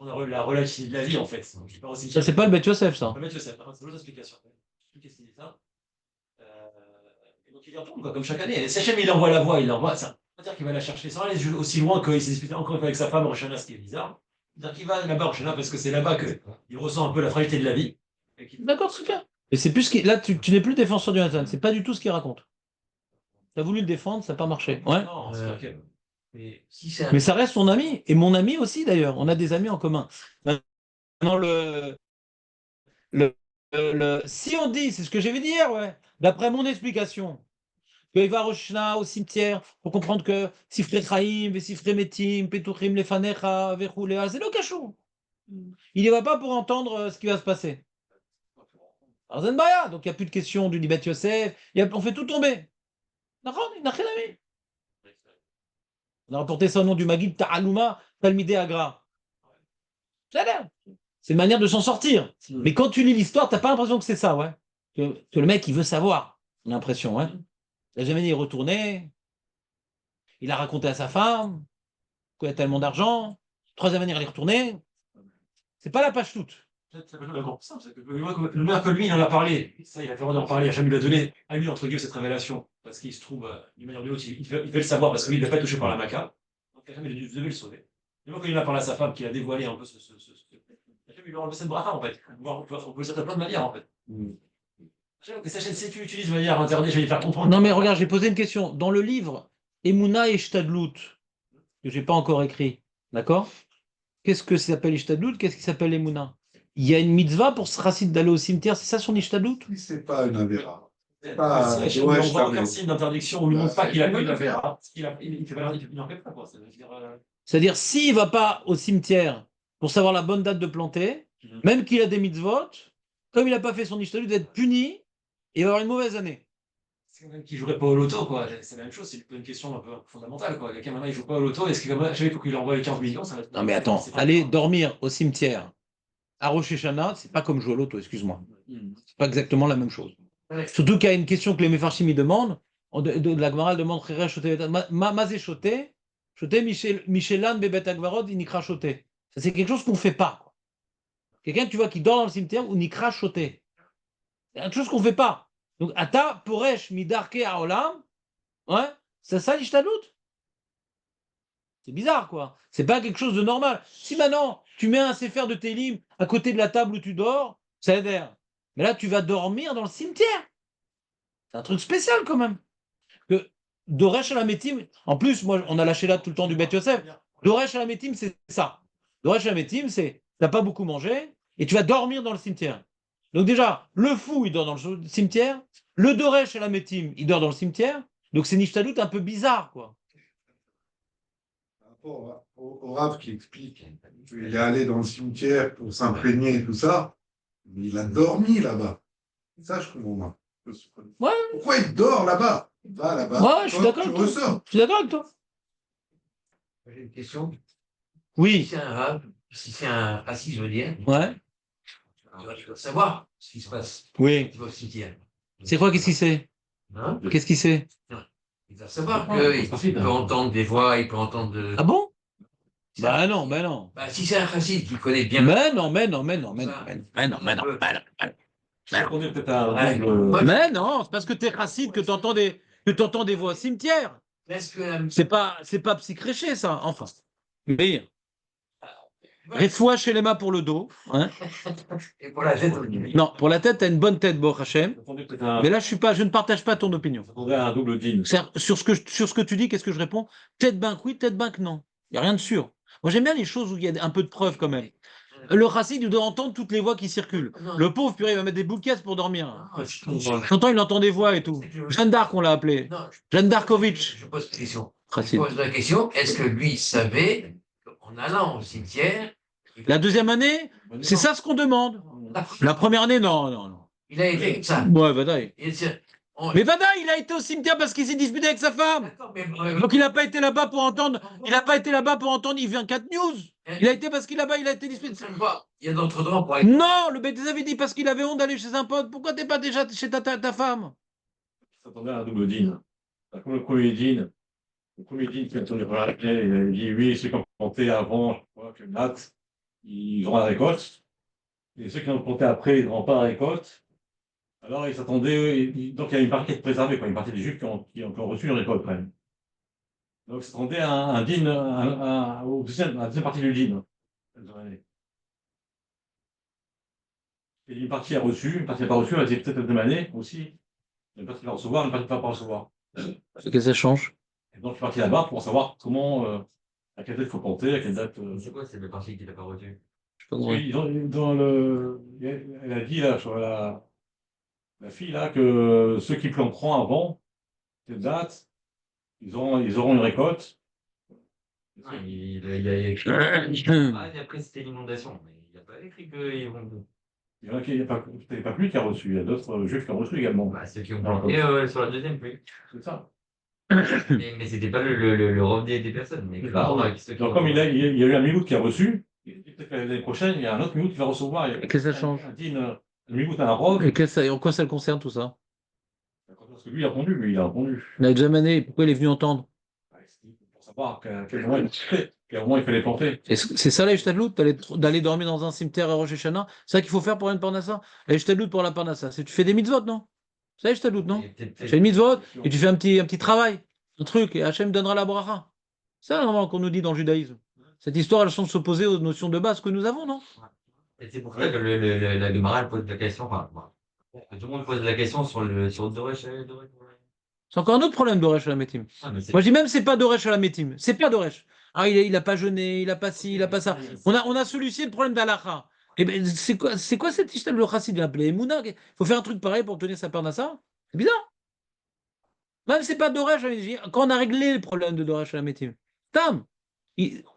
la relativité de la vie, en fait. Donc, je sais pas aussi Ça, c'est pas le Beth Yosef, ça. pas mettre Joseph, hein, c'est l'autre explication. Qu'est-ce qu'il dit ça et donc il y retourne, quoi, comme chaque année. Et si Hachem, il envoie la voix, il l'envoie, ça veut dire qu'il va la chercher sans aller aussi loin qu'il s'est disputé encore une fois avec sa femme, Roshana, ce qui est bizarre. C'est-à-dire qu'il va là-bas, Roshana, parce que c'est là-bas qu'il ressent un peu la fragilité de la vie. D'accord, super. Et c'est plus là, tu n'es plus le défenseur du Nathan. C'est pas du tout ce qu'il raconte. Tu as voulu le défendre, ça n'a pas marché. Ouais. Non, c'est ok. Mais si c'est un Mais ça reste ton ami. Et mon ami aussi, d'ailleurs. On a des amis en commun. Maintenant, si on dit, c'est ce que j'avais dit hier, ouais, d'après mon explication, qu'il va Roshna au cimetière pour comprendre que Sifrei Chaim, Sifrei Metim, Petuchim Lefanecha, Vechulea, c'est le cachot. Il n'y va pas pour entendre ce qui va se passer. Arzen Baya, donc il n'y a plus de question du Libet Yosef, on fait tout tomber. Il n'a rien à voir. On a rapporté ça au nom du Magid Ta'aluma, Talmidei Agra. C'est une manière de s'en sortir. Mais quand tu lis l'histoire, tu n'as pas l'impression que c'est ça, ouais. Que le mec, il veut savoir. On a l'impression, ouais. La Gemini est retourné. Il a raconté à sa femme qu'il y a tellement d'argent. Troisième année, il est retourné. C'est pas la page toute. C'est encore simple, c'est que le maire que lui, il en a parlé. Ça, il a fait d'en parler. Hachem lui a donné à lui, entre guillemets, cette révélation. Parce qu'il se trouve, d'une manière ou d'une autre, il veut le savoir parce que lui, il ne l'a pas touché par la maca. Donc Hachem, il devait le sauver. Et moi, quand il en a parlé à sa femme, qui a dévoilé un peu Hachem, il lui a enlevé cette bracha, en fait. On peut le dire de plein de manières, en fait. Hachem, que sa chaîne, si tu l'utilises de manière interdite, je vais lui faire comprendre. Non, mais regarde, j'ai posé une question. Dans le livre Emouna et Shtadlout, que je n'ai pas encore écrit, d'accord? Qu'est-ce que ça s'appelle Ishtadlout? Qu'est-ce qui s'appelle Emouna? Il y a une mitzvah pour ce racine d'aller au cimetière, c'est ça son Ishtadlout? C'est pas une avéra. Hachem lui envoie aucun signe d'interdiction, on ne lui montre pas qu'il a fait une affaire. Il n'en fait pas, quoi. C'est-à-dire, s'il ne va pas au cimetière pour savoir la bonne date de planter, même qu'il a des mitzvot, comme il n'a pas fait son Ishtadlout, il va être puni et il va avoir une mauvaise année. C'est quelqu'un qui ne jouerait pas au loto, quoi. C'est la même chose, c'est une question un peu fondamentale, quoi. Quelqu'un maintenant, il ne joue pas au loto, est-ce qu'il faut qu'il envoie les 15 millions, ça va être... Non, mais attends, aller dormir au cimetière à Rosh Hashanah, c'est pas comme jouer au loto, excuse-moi. C'est pas exactement la même chose. Surtout qu'il y a une question que les Mefarshim me demandent, de la Gemara demande Mazé choté, Michelan Bebet Agvarod, Inikra choté. Ça, c'est quelque chose qu'on ne fait pas. Quoi. Quelqu'un, tu vois, qui dort dans le cimetière ou Nikra choté. C'est quelque chose qu'on ne fait pas. Donc, Ata, Poresh, Midarke, Aolam, ouais, c'est ça l'Ishtadlout. C'est bizarre, quoi. C'est pas quelque chose de normal. Si maintenant, tu mets un séfer de Télim à côté de la table où tu dors, ça aide. Mais là, tu vas dormir dans le cimetière. C'est un truc spécial, quand même. Que Doresh à la Métim, en plus, moi, on a lâché là tout le temps du Beth Yosef. Doresh à la Métim, c'est ça. Doresh à la Métim, c'est t'as pas beaucoup mangé et tu vas dormir dans le cimetière. Donc, déjà, le fou, il dort dans le cimetière. Le Doresh à la Métim, il dort dans le cimetière. Donc, c'est une Ishtadlout un peu bizarre, quoi. Au Rav qui explique qu'il est allé dans le cimetière pour s'imprégner et tout ça, mais il a dormi là-bas. Ça, je comprends moins. Ouais. Pourquoi il dort là-bas? Il va là-bas. Ouais, je suis d'accord avec toi. Je suis d'accord avec toi. J'ai une question. Oui. Si c'est un rave, si c'est un raciste, je veux dire, Ouais. tu dois savoir ce qui se passe. Oui. Tu vas au cimetière. C'est quoi, qu'est-ce qu'il sait? Hein? Qu'est-ce qu'il sait? Il doit savoir qu'il peut entendre des voix, il peut entendre de... Ah bon? Bah non, bah non. Bah, si c'est un raciste qui connaît bien... Mais non. Mais non, c'est parce que t'es raciste que t'entends des voix au cimetière. Est-ce que... C'est pas psychréché, ça, enfin. Mais, Refoua chez les mains pour le dos. Hein. Et pour la tête, non, pour la tête, t'as une bonne tête, Bo Hachem. Mais là, je ne partage pas ton opinion. Un double deal. Sur ce que tu dis, qu'est-ce que je réponds? Tête banque oui, tête banque non. Il n'y a rien de sûr. Moi, j'aime bien les choses où il y a un peu de preuve quand même. Le raciste, il doit entendre toutes les voix qui circulent. Le pauvre, purée, il va mettre des bouquets pour dormir. J'entends, il entend des voix et tout. Jeanne d'Arc, on l'a appelé. Jeanne d'Arkovitch. Je pose la question. Raciste. Je pose la question, est-ce que lui savait qu'en allant au cimetière... La deuxième année, c'est ça ce qu'on demande. La première année, non. Il a été comme ça. Ouais, Vadaï. On- Mais Vadaï, il a été au cimetière parce qu'il s'est disputé avec sa femme. D'accord, mais... Donc il n'a pas été là-bas pour entendre. Il n'a pas été là-bas pour entendre. Il vient 4 news. Il a été parce qu'il là-bas, il a été disputé. Il y a d'autres droits pour aller... Non, le bêtise avait dit parce qu'il avait honte d'aller chez un pote. Pourquoi t'es pas déjà chez ta femme? s'attendait à un double dîne. Comme le premier dîne qui a tourné par la clé, il a dit oui, ceux qui ont compté avant, je crois que date, ils auront la récolte. Et ceux qui ont compté après, ils n'auront pas la récolte. Alors, ils s'attendaient. Donc, il y a une partie qui est préservée, quoi, une partie des Juifs qui ont reçu une récolte, quand même. Donc, ils s'attendaient à un dîne, à la deuxième partie du dîne. Et une partie a reçu, une partie n'a pas reçu, elle était peut-être la deuxième année aussi. Une partie va recevoir, une partie ne va pas recevoir. Qu'est-ce que ça change? Et donc, je suis parti là-bas pour savoir comment, à quelle date il faut compter, à quelle date. C'est quoi cette partie qui t'a pas retenu? Je sais pas comment. Elle a dit, là, sur la fille, là, que ceux qui planteront avant telle date, ils auront une récolte. Ah, il a écrit. Ah, et après, c'était l'inondation. Mais il n'a pas écrit qu'ils vont. Il y en a qui, il n'y a pas que lui qui a reçu, il y a d'autres juifs qui ont reçu également. Bah, ceux qui ont planté sur la deuxième pluie. C'est ça. Mais c'était pas le revenu des personnes. Mais ceux qui Donc, ont- comme il y a eu un Miloud qui a reçu, peut-être que l'année prochaine, il y a un autre Miloud qui va recevoir. Et qu'est-ce que ça change? Un dîne, un Miloud à un robe. Et en quoi ça le concerne tout ça? Parce que lui, il a répondu. La deuxième année, pourquoi il est venu entendre? Pour savoir à quel moment il fallait planter. C'est ça la Ishtadlout, d'aller dormir dans un cimetière à Rosh Hashanah? C'est ça qu'il faut faire pour une parnassa? La Ishtadlout pour la parnassa, c'est tu fais des mitzvot, non? C'est la Ishtadlout, non? Tu fais une mitzvot et tu fais un petit travail, un truc, et Hachem donnera la bracha. C'est ça normalement qu'on nous dit dans le judaïsme. Cette histoire, elle semble s'opposer aux notions de base que nous avons, non? Et c'est pour ça que la Gemara elle pose la question. Enfin, tout le monde pose la question sur Doresh. C'est encore un autre problème d'Oresh Halametim. Ah, mais c'est- Moi, je dis même, c'est pas d'Oresh Halametim. C'est pas d'Oresh. Ah, il a pas jeûné, il a pas ci, il a pas ça. On a solutionné le problème d'Alacha. Eh ben, c'est quoi cette histoire? Le chassid l'a appelé Emouna. Il faut faire un truc pareil pour tenir sa parnassa? C'est bizarre. Même c'est pas d'Oresh Halametim. Quand on a réglé le problème de d'Oresh Halametim. Tam.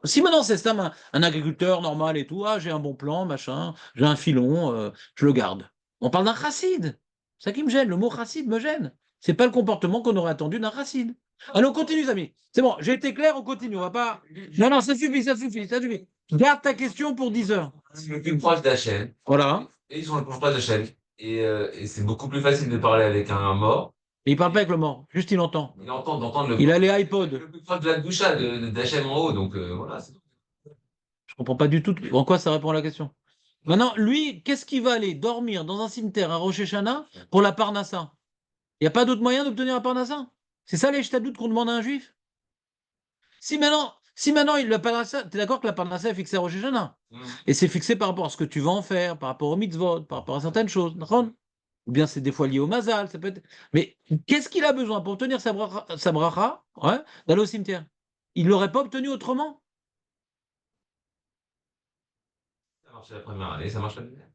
Si maintenant c'est Stam, un agriculteur normal et tout, ah, j'ai un bon plan, machin, j'ai un filon, je le garde. On parle d'un chassid. C'est ça qui me gêne. Le mot chassid me gêne. C'est pas le comportement qu'on aurait attendu d'un chassid. Allez, on continue, les amis. C'est bon, j'ai été clair, on continue. On va pas. Non, non, ça suffit, ça suffit, ça suffit. Garde ta question pour 10 heures. C'est le plus proche d'Hachem. Voilà. Et ils sont le plus proche d'Hachem. Et c'est beaucoup plus facile de parler avec un mort. Et il parle pas avec le mort, juste il entend. D'entendre le Il a les iPods. le plus proche de la doucha d'Hachem en haut. Donc voilà. Je comprends pas du tout en quoi ça répond à la question. Maintenant, lui, qu'est-ce qu'il va aller dormir dans un cimetière à Rosh Hashanah pour la Parnassa? Il n'y a pas d'autre moyen d'obtenir la Parnassa? C'est ça les shtadout qu'on demande à un juif? Si maintenant il la Parnassa, tu es d'accord que la Parnassa est fixée à Rosh Hashanah? Et c'est fixé par rapport à ce que tu vas en faire, par rapport au mitzvot, par rapport à certaines choses. D'accord? Ou bien c'est des fois lié au mazal, ça peut être. Mais qu'est-ce qu'il a besoin pour obtenir sa bracha, ouais, d'aller au cimetière? Il ne l'aurait pas obtenu autrement? Ça marche la première année, ça marche la deuxième.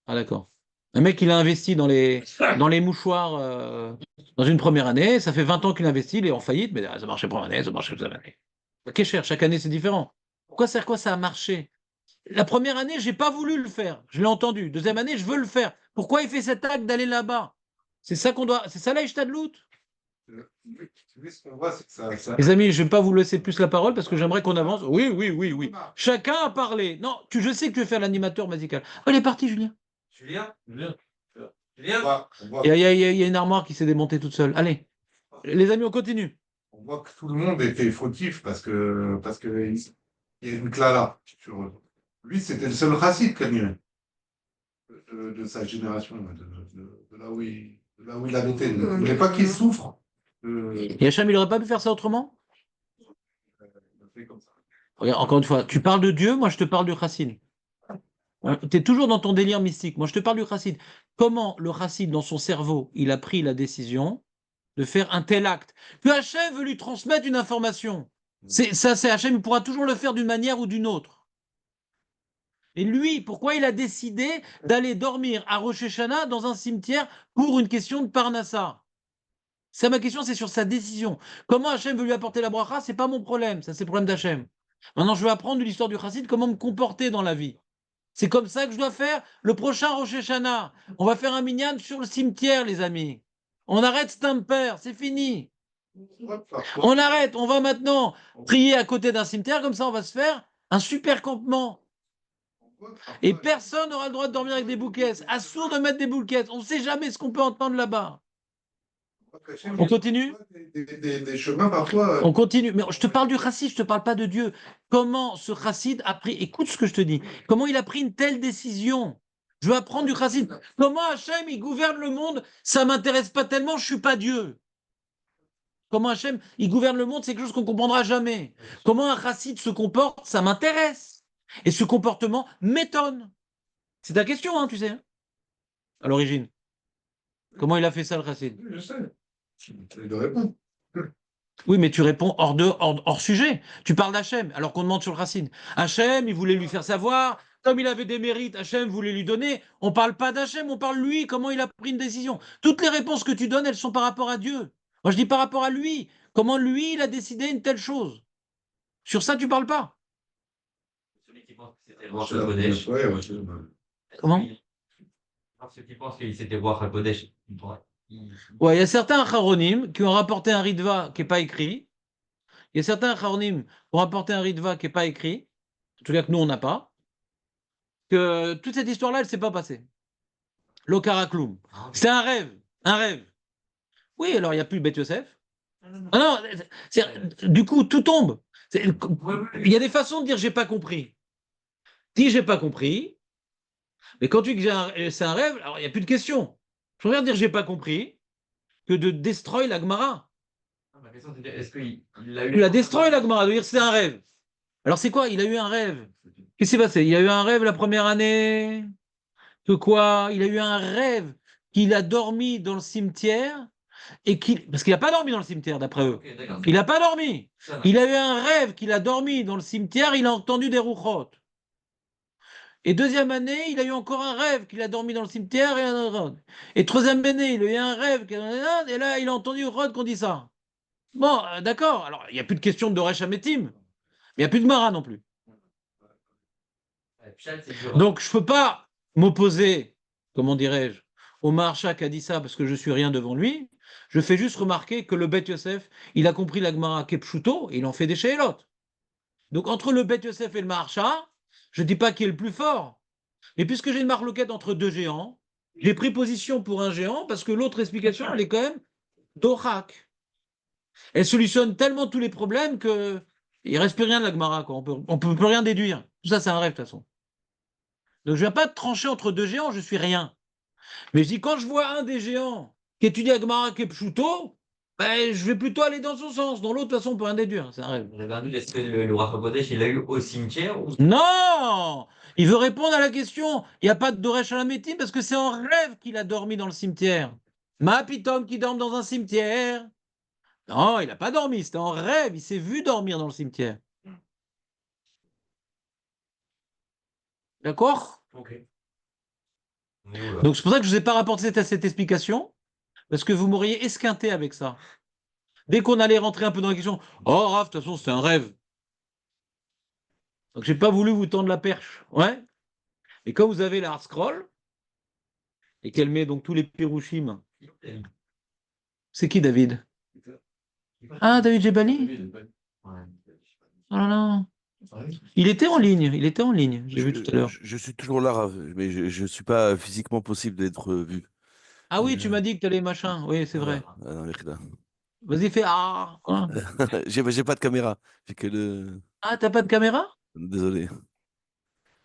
Ah d'accord. Un mec, il a investi dans les mouchoirs dans une première année, ça fait 20 ans qu'il investit, il est en faillite, mais ça marche la première année, ça marche la deuxième année. Qu'est-ce cher, chaque année c'est différent. Pourquoi ça a marché? La première année, j'ai pas voulu le faire, je l'ai entendu. Deuxième année, je veux le faire. Pourquoi il fait cet acte d'aller là-bas? C'est ça c'est ça la Ishtadlout. Oui, ce qu'on voit, c'est que ça. Les amis, je ne vais pas vous laisser plus la parole parce que j'aimerais qu'on avance. Oui, oui, oui, oui. Chacun a parlé. Non, je sais que tu veux faire l'animateur musical. Oh, il est parti, Julien. Julien? Julien. On voit, Il y a une armoire qui s'est démontée toute seule. Allez, les amis, on continue. on voit que tout le monde était fautif parce que il y a une clala sur eux. Lui, c'était le seul raciste Kanye, de sa génération, de là où il habitait. Il ne voulait pas qu'il souffre. Et Hacham, il n'aurait pas pu faire ça autrement? Il a fait comme ça. Regarde, encore une fois, tu parles de Dieu, moi je te parle du chassid. Tu es toujours dans ton délire mystique. Moi je te parle du chassid. Comment le chassid, dans son cerveau, il a pris la décision de faire un tel acte que Hachem veut lui transmettre une information. C'est Hachem, il pourra toujours le faire d'une manière ou d'une autre. Et lui, pourquoi il a décidé d'aller dormir à Rosh Hashanah dans un cimetière pour une question de Parnassa? Ça, ma question, c'est sur sa décision. Comment Hachem veut lui apporter la bracha, c'est pas mon problème. Ça, c'est le problème d'Hachem. Maintenant, je veux apprendre de l'histoire du chassid, comment me comporter dans la vie. C'est comme ça que je dois faire le prochain Rosh Hashanah. On va faire un minyan sur le cimetière, les amis. On arrête Stamper, c'est fini. On arrête, on va maintenant prier à côté d'un cimetière, comme ça on va se faire un super campement. Et personne n'aura le droit de dormir avec des bouquets. Assourd de mettre des bouquets. On ne sait jamais ce qu'on peut entendre là-bas. On continue? Des chemins parfois. On continue. Mais je te parle du chassid, je te parle pas de Dieu. Comment ce chassid a pris, écoute ce que je te dis, comment il a pris une telle décision? Je veux apprendre du chassid. Comment Hachem, il gouverne le monde? Ça m'intéresse pas tellement, je suis pas Dieu. Comment Hachem, il gouverne le monde, c'est quelque chose qu'on comprendra jamais. Comment un chassid se comporte, ça m'intéresse. Et ce comportement m'étonne. C'est ta question, hein, tu sais, hein, à l'origine. Comment il a fait ça, le chassid? Je sais. Il doit répondre. Oui, mais tu réponds hors sujet. Tu parles d'Hachem, alors qu'on demande sur le chassid. Hachem, il voulait lui faire savoir. Comme il avait des mérites, Hachem voulait lui donner. On ne parle pas d'Hachem, on parle lui, comment il a pris une décision. Toutes les réponses que tu donnes, elles sont par rapport à Dieu. Moi, je dis par rapport à lui. Comment lui, il a décidé une telle chose. Sur ça, tu parles pas. Celui qui pense que c'était le Ruach HaKodesh. Comment? Ceux qui pensent que c'était le Ruach HaKodesh. Ouais, il y a certains Acharonim qui ont rapporté un Ritva qui n'est pas écrit. Il y a certains Acharonim qui ont rapporté un Ritva qui n'est pas écrit. En tout cas, que nous, on n'a pas. Que toute cette histoire-là, elle ne s'est pas passée. L'Okarakloum. C'était un rêve. Un rêve. Oui, alors il n'y a plus le Beth Yosef. Ah non, du coup, tout tombe. Il y a des façons de dire j'ai pas compris. Dis j'ai pas compris. Mais quand tu dis que c'est un rêve, alors il n'y a plus de question. Je préfère dire j'ai pas compris que de destroy la Gemara. Ma question, c'est est-ce qu'il a Tu eu. la destroy la Gemara, de dire c'est un rêve. Alors c'est quoi? Il a eu un rêve. Qu'est-ce qui s'est passé? Il a eu un rêve la première année. Que quoi? Il a eu un rêve qu'il a dormi dans le cimetière et qu'il. Parce qu'il n'a pas dormi dans le cimetière, d'après eux. Ok, d'accord. Il n'a pas dormi. Ça va. Il a eu un rêve qu'il a dormi dans le cimetière, il a entendu des rouchotes. Et deuxième année, il a eu encore un rêve qu'il a dormi dans le cimetière. Et troisième année, il a eu un rêve. Et là, il a entendu Rod qu'on dit ça. Bon, d'accord. Alors, il n'y a plus de question de Doresh Hametim. Mais il n'y a plus de Mara non plus. Ouais, Pshat, c'est dur. Donc, je ne peux pas m'opposer, comment dirais-je, au Maharsha qui a dit ça parce que je suis rien devant lui. Je fais juste remarquer que le Beth Yosef, il a compris la Gemara Kepchuto et il en fait des Sheelot. Donc, entre le Beth Yosef et le Maharsha, je ne dis pas qui est le plus fort. Mais puisque j'ai une marloquette entre deux géants, j'ai pris position pour un géant parce que l'autre explication, elle est quand même d'Orak. Elle solutionne tellement tous les problèmes que il reste plus rien de la Gemara, quoi. On peut plus rien déduire. Tout ça, c'est un rêve, de toute façon. Donc, je ne viens pas trancher entre deux géants, je suis rien. Mais je dis, quand je vois un des géants qui étudie la Gemara Kepchuto, ben, je vais plutôt aller dans son sens. Dans l'autre, de toute façon, on peut rien déduire. C'est un rêve. J'avais un doute, est-ce que le Ruach HaKodesh, il l'a eu au cimetière ou. Non! Il veut répondre à la question. Il n'y a pas de Doresh Halametim parce que c'est en rêve qu'il a dormi dans le cimetière. Ma pitom qui dorme dans un cimetière. Non, il n'a pas dormi, c'était en rêve. Il s'est vu dormir dans le cimetière. D'accord? Ok. Mais voilà. Donc c'est pour ça que je ne vous ai pas rapporté cette explication, parce que vous m'auriez esquinté avec ça. Dès qu'on allait rentrer un peu dans la question, oh Raph, de toute façon, c'était un rêve. Donc j'ai pas voulu vous tendre la perche. Ouais. Et comme vous avez la hard scroll, et qu'elle met donc tous les Pérouchim. C'est qui David? Ah, David Jebali? Ouais. Oh là là. Il était en ligne, j'ai vu tout à l'heure. Je suis toujours là, Rav, mais je ne suis pas physiquement possible d'être vu. Ah oui, tu m'as dit que tu allais machin. Oui, c'est vrai. Ah, non, Mechida. Vas-y, fais ah. Hein. J'ai pas de caméra, j'ai que le. Ah, t'as pas de caméra? Désolé,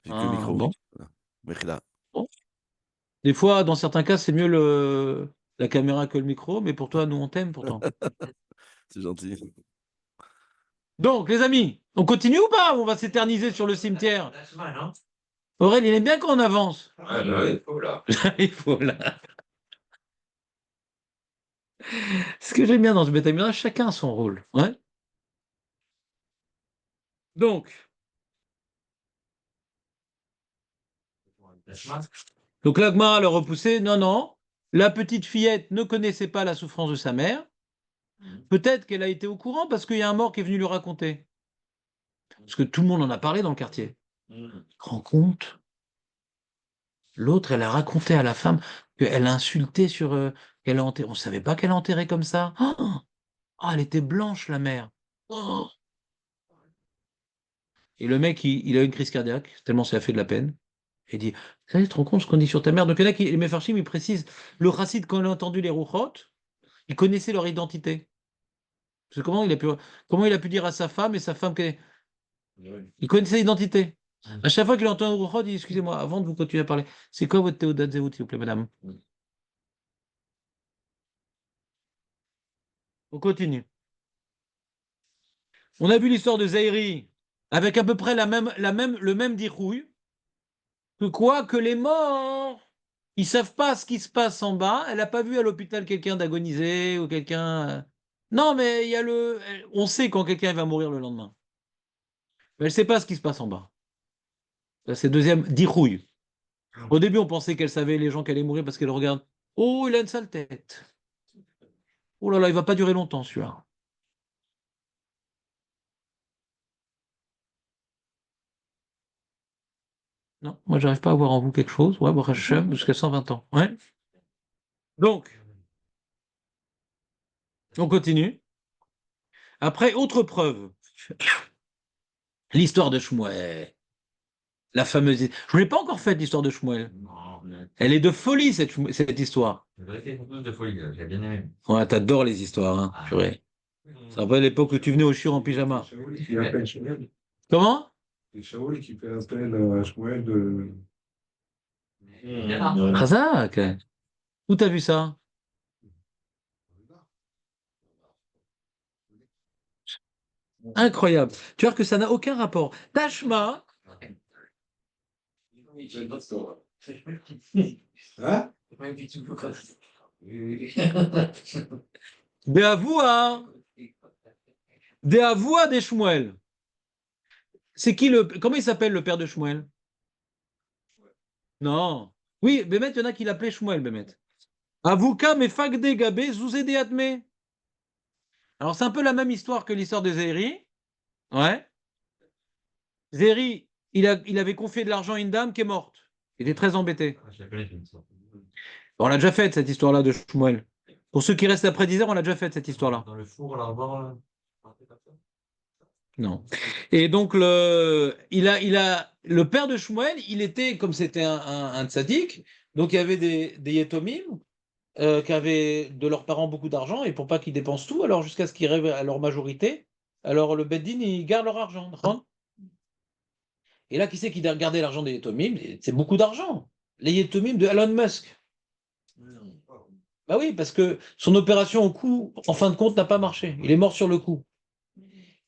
j'ai que le Ah, micro. bon. Voilà. Mechida. Bon. Des fois, dans certains cas, c'est mieux la caméra que le micro, mais pour toi, nous, on t'aime pourtant. C'est gentil. Donc, les amis, on continue ou pas? Ou on va s'éterniser sur le cimetière? C'est mal, hein? Aurèle, il aime bien qu'on avance. Ah, là, il faut là. Il faut là. Ce que j'aime bien dans ce bêta, chacun a son rôle. Ouais. Donc l'Agmara le repoussé. Non, non. La petite fillette ne connaissait pas la souffrance de sa mère. Peut-être qu'elle a été au courant parce qu'il y a un mort qui est venu lui raconter. Parce que tout le monde en a parlé dans le quartier. Tu te rends compte? L'autre, elle a raconté à la femme qu'elle a insulté sur. Qu'elle a enterré. On ne savait pas qu'elle a enterré comme ça. Oh, elle était blanche, la mère. Oh. Et le mec, il a eu une crise cardiaque, tellement ça a fait de la peine. Et il dit, tu te rends compte ce qu'on dit sur ta mère? Donc il y en a qui, les Mefarchim, ils précisent, le chassid, quand il a entendu les rouchot, Il connaissait leur identité. Parce que comment il a pu dire à sa femme et sa femme il connaissait l'identité. À chaque fois qu'il entend un Rouchot, il dit excusez-moi, avant de vous continuer à parler, c'est quoi votre Théodat Zéhout, s'il vous plaît, madame? On continue. On a vu l'histoire de Zairi avec à peu près le même dirouille. Que quoi? Que les morts, ils savent pas ce qui se passe en bas. Elle n'a pas vu à l'hôpital quelqu'un d'agoniser ou quelqu'un. Non, mais il y a on sait quand quelqu'un va mourir le lendemain. Mais elle ne sait pas ce qui se passe en bas. Ça, c'est deuxième dirouille. Au début, on pensait qu'elle savait les gens qui allaient mourir parce qu'elle regarde. Oh, il a une sale tête. Oh là là, il va pas durer longtemps, celui-là. Non, moi, j'arrive pas à voir en vous quelque chose. Ouais, Baruch Hashem, jusqu'à 120 ans. Ouais. Donc, on continue. Après, autre preuve. L'histoire de Shmuel. La fameuse. Je ne vous l'ai pas encore faite, l'histoire de Shmuel. Non, mais Elle est de folie, cette histoire. la vérité, c'est tous de folie, là. J'ai bien aimé. Ouais, t'adores les histoires, hein, purée. Ça rappelle l'époque où tu venais au Shur en pyjama. Shaoul qui appelle Shmuel. Comment? C'est Shaoul qui fait appel à Shmuel de. Razak. Où t'as vu ça? Incroyable. Tu vois que ça n'a aucun rapport. Tashma, Hein? Be'avoua, Be'avoua des Shmuel. C'est qui comment il s'appelle le père de Shmuel? Non. Oui, Bémet, il y en a qui l'appelaient Shmuel, Bémet. Avouka me fagde gabé zouzé atme. Alors c'est un peu la même histoire que l'histoire de Zéri. Ouais. Zéri, il avait confié de l'argent à une dame qui est morte. Il était très embêté. Je la connais, cette histoire. On l'a déjà faite, cette histoire-là de Shmuel. Pour ceux qui restent après 10 heures, on l'a déjà faite, cette histoire-là. Dans le four, l'arbre, un truc comme ça. Non. Et donc, le père de Shmuel, il était, comme c'était un tzaddik, donc il y avait des yétomim qui avaient de leurs parents beaucoup d'argent, et pour pas qu'ils dépensent tout, alors jusqu'à ce qu'ils arrivent à leur majorité, alors le Beddin, il garde leur argent. D'accord. Et là, qui c'est qui doit garder l'argent des yétomim? C'est beaucoup d'argent. Les yétomim de Elon Musk. Bah oui, parce que son opération au coup, en fin de compte, n'a pas marché. Il est mort sur le coup.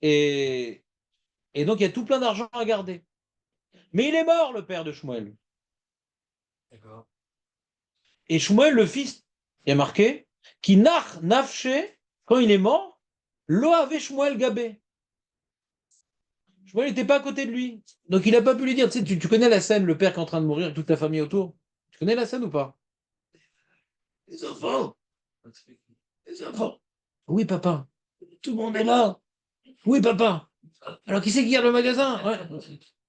Et, et donc, il y a tout plein d'argent à garder. Mais il est mort, le père de Shmuel. D'accord. Et Shmuel, le fils, il y a marqué, qui nar nafshe, quand il est mort, lo avait Shmuel gabé. Shmuel n'était pas à côté de lui. Donc il n'a pas pu lui dire, tu sais, tu connais la scène, le père qui est en train de mourir, toute la famille autour. Tu connais la scène ou pas? Les enfants. Les enfants. Oui, papa. Tout le monde est là. Oui, papa. Alors qui c'est qui garde le magasin? Ouais.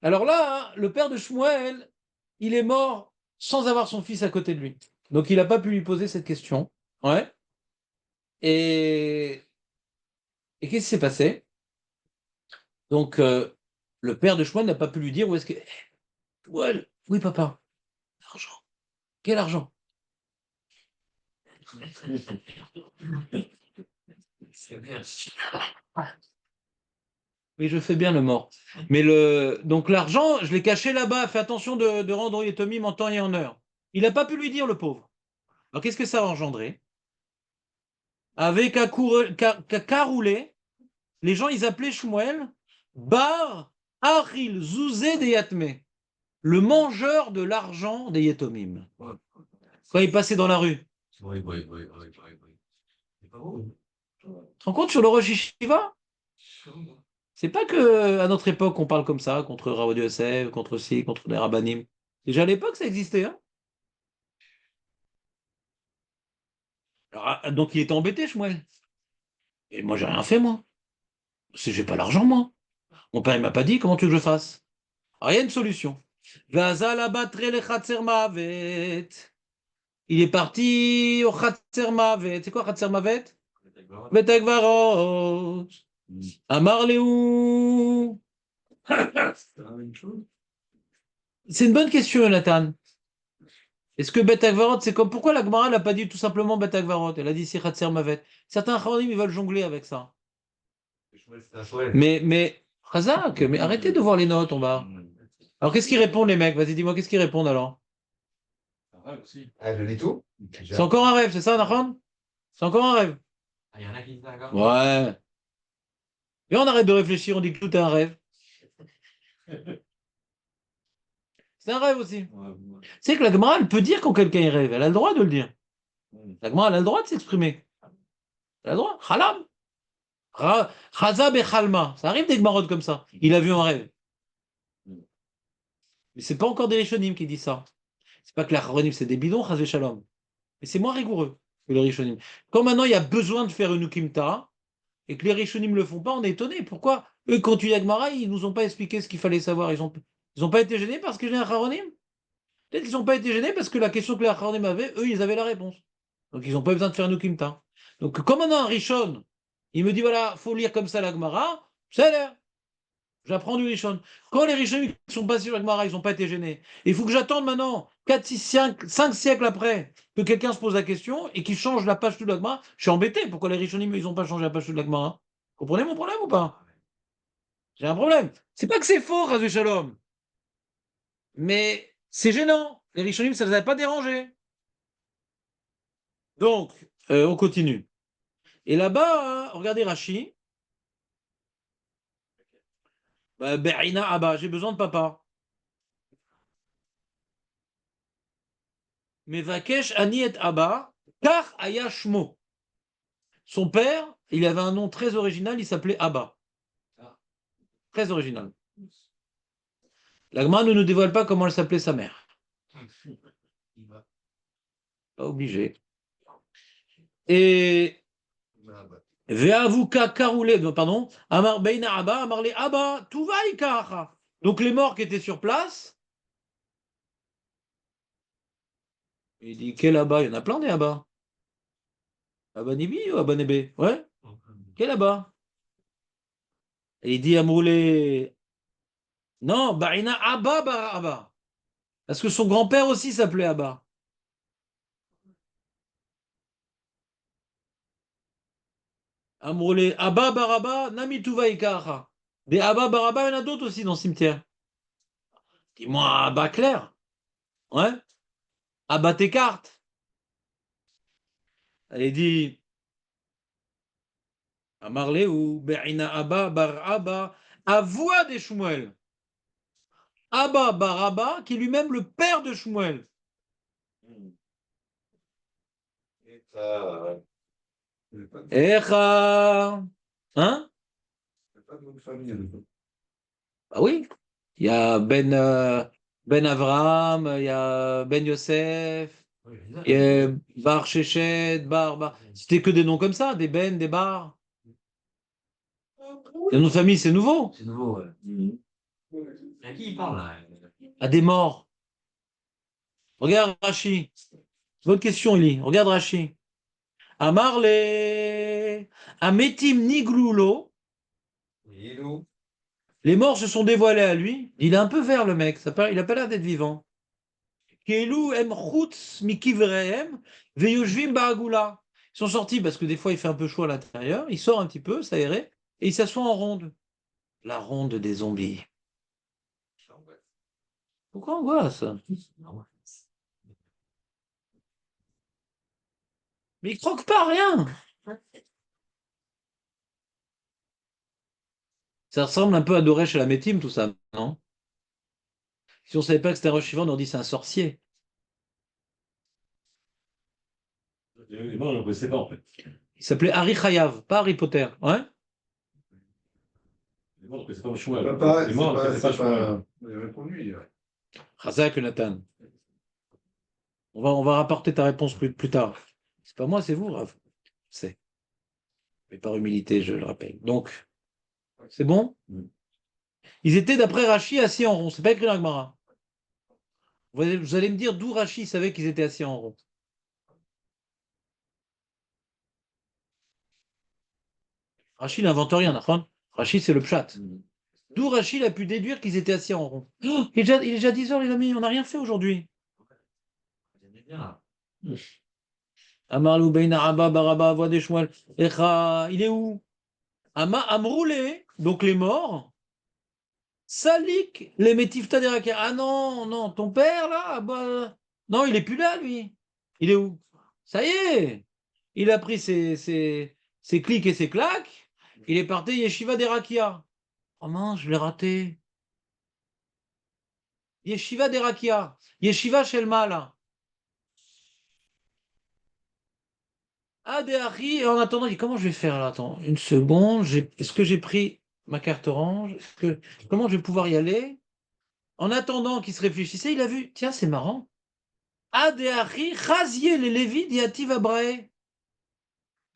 Alors là, hein, le père de Shmuel, il est mort sans avoir son fils à côté de lui. Donc il n'a pas pu lui poser cette question. Ouais. Et, et qu'est-ce qui s'est passé? Donc le père de Shmuel n'a pas pu lui dire où est-ce que. Shmuel, oui, papa. L'argent. Quel argent? Oui, je fais bien le mort. Mais donc l'argent, je l'ai caché là-bas. Fais attention de rendre Yetomim en temps et en heure. Il n'a pas pu lui dire, le pauvre. Alors qu'est-ce que ça a engendré? Avec Karoulé, les gens, ils appelaient Shmuel Bar Aril Zouzé de Yatme, le mangeur de l'argent des Yetomim. Quand il passait dans la rue. Oui, oui, oui, oui, oui, oui. C'est pas beau. Tu te rends compte sur le Rosh Yeshiva? C'est pas que à notre époque on parle comme ça contre Rav Yosef, contre ci, contre les Rabbanim. Déjà à l'époque ça existait, hein. Alors, donc il était embêté, Shmuel. Et moi j'ai rien fait, moi. Si j'ai pas l'argent, moi. Mon père il m'a pas dit comment tu veux que je fasse. Alors, il y a une solution. Vazal abatre le Chatzer Mavet. Il est parti au Chatzer Mavet. C'est quoi Chatzer Mavet? Betagvarot. Amar Léou. C'est la même chose. C'est une bonne question, Jonathan. Est-ce que Bet Agvarot, c'est comme pourquoi la Gemara n'a pas dit tout simplement Bet Agvarot? Elle a dit Sichatzer Mavet. Certains Acharonim, ils veulent jongler avec ça. C'est un chouette. Mais, Chazak, mais arrêtez de voir les notes en bas. Alors qu'est-ce qu'ils répondent, les mecs? Vas-y, dis-moi, qu'est-ce qu'ils répondent alors? Aussi. Ah, je lis tout. C'est encore un rêve, c'est ça, Nachon? C'est encore un rêve. Ah, il y en a qui disent d'accord. Ouais. Et on arrête de réfléchir, on dit que tout est un rêve. C'est un rêve aussi. C'est que la Gemara, elle peut dire quand quelqu'un y rêve. Elle a le droit de le dire. La Gemara, elle a le droit de s'exprimer. Elle a le droit. Chalam. Chazab et Chalma. Ça arrive des Gemarot comme ça. Il a vu un rêve. Mais c'est pas encore des Rishonim qui disent ça. C'est pas que la Choronim, c'est des bidons, Chaz Shalom. Mais c'est moins rigoureux que les Rishonim. Quand maintenant il y a besoin de faire une Ukimta, et que les Rishonim ne le font pas, on est étonné. Pourquoi eux, quand tu y Gemara, ils nous ont pas expliqué ce qu'il fallait savoir. Ils ont pas été gênés parce que j'ai un Choronim. Peut-être qu'ils n'ont pas été gênés parce que la question que les Choronim avaient, eux, ils avaient la réponse. Donc ils n'ont pas besoin de faire une Ukimta. Donc comme maintenant un Rishon, il me dit voilà, faut lire comme ça la Gemara, c'est l'air. J'apprends du Rishon. Quand les Rishonim qui sont passés sur la Gemara, ils n'ont pas été gênés. Il faut que j'attende maintenant 4, 6, 5 siècles après que quelqu'un se pose la question et qu'il change la page de la Gemara. Je suis embêté. Pourquoi les Rishonim, ils n'ont pas changé la page de la Gemara? Vous comprenez mon problème ou pas? J'ai un problème. C'est pas que c'est faux, Razé Shalom. Mais c'est gênant. Les Rishonim, ça ne les avait pas dérangés. Donc, on continue. Et là-bas, hein, regardez Rashi. Be'ina Abba, j'ai besoin de papa. Mevakesh Ani et Abba, car Aya Shmo. Son père, il avait un nom très original, il s'appelait Abba. Très original. La Gemara ne nous dévoile pas comment elle s'appelait sa mère. Pas obligé. Et Ve'avuka Karoule, pardon, Amar Beina Abba, Amarle Abba, Tuvaïka. Donc les morts qui étaient sur place, il dit quel Abba? Il y en a plein des Abba. Abba Nibi ou Abba Nebe? Ouais. Quel Abba? Et il dit Amroulé. Non, Barina Abba Bar Abba. Parce que son grand-père aussi s'appelait Abba. Amroulé Abba Baraba, Namituva Ikaha. Des Abba Baraba, il y en a d'autres aussi dans le cimetière. Dis-moi Abba clair. Ouais. Abba tes cartes. Elle dit Amarle ou Berina Abba Bar Abba. Avoua des Shmuel. Abba Baraba, qui est lui-même le père de Shmuel. Echa. Hein? Pas de nom de famille. Ah oui. Il y a Ben Avraham, il y a Ben Yosef, il y a Bar Shechet, Bar. C'était que des noms comme ça, des Ben, des Bar. Les noms de famille, c'est nouveau. C'est nouveau, ouais. À qui il parle là? À des morts. Regarde Rashi. Bonne question, Eli. Regarde Rashi. Amarle. Ametim Niglulo. Les morts se sont dévoilés à lui. Il est un peu vert, le mec. Il n'a pas l'air d'être vivant. Kelu em chutz mikivrehem veyoshvim ba'agula. Ils sont sortis parce que des fois il fait un peu chaud à l'intérieur. Il sort un petit peu, ça aéré, et il s'assoit en ronde. La ronde des zombies. Pourquoi angoisse? Mais il croque pas rien. Ça ressemble un peu à Doresh et la Métime, tout ça, non? Si on savait pas que c'était un Rosh Shivan, on aurait dit c'est un sorcier. Les morts, on ne le connaissait pas en fait. Il s'appelait Harry Chayav, pas Harry Potter. Ouais? Les morts, on ne connaissait pas Shmuel. Pas, Les morts, on ne connaissait pas Shmuel. Il a répondu. Razak Nathan. On va rapporter ta réponse plus tard. C'est pas moi, c'est vous, Rav. C'est. Mais par humilité, je le rappelle. Donc, c'est bon? Ils étaient, d'après Rachi, assis en rond. C'est pas écrit dans la Gemara. Vous allez me dire d'où Rachi savait qu'ils étaient assis en rond. Rachi n'invente rien, d'accord? Rachi, c'est le pshat. D'où Rachi a pu déduire qu'ils étaient assis en rond. Oh, il est déjà 10 heures, les amis, on n'a rien fait aujourd'hui. Bien. Amarlou Beina Rabba Baraba Voix des Shmuel. Echa, il est où? Amroulé, donc les morts. Salik, les Métifta des Rakia. Ah non, non, ton père là, ah bah, non, il est plus là, lui. Il est où? Ça y est, il a pris ses clics et ses claques. Il est parti Yeshiva des Rakia. Oh mince, je l'ai raté. Yeshiva des Rakia. Yeshiva Shelma, là. Ah, des Hari. Et en attendant, il dit comment je vais faire là? Attends, une seconde. Est-ce que j'ai pris ma carte orange? Comment je vais pouvoir y aller? En attendant qu'il se réfléchissait, il a vu, tiens, c'est marrant. Adéari, Chazier, les Lévi, Diativ Abrae.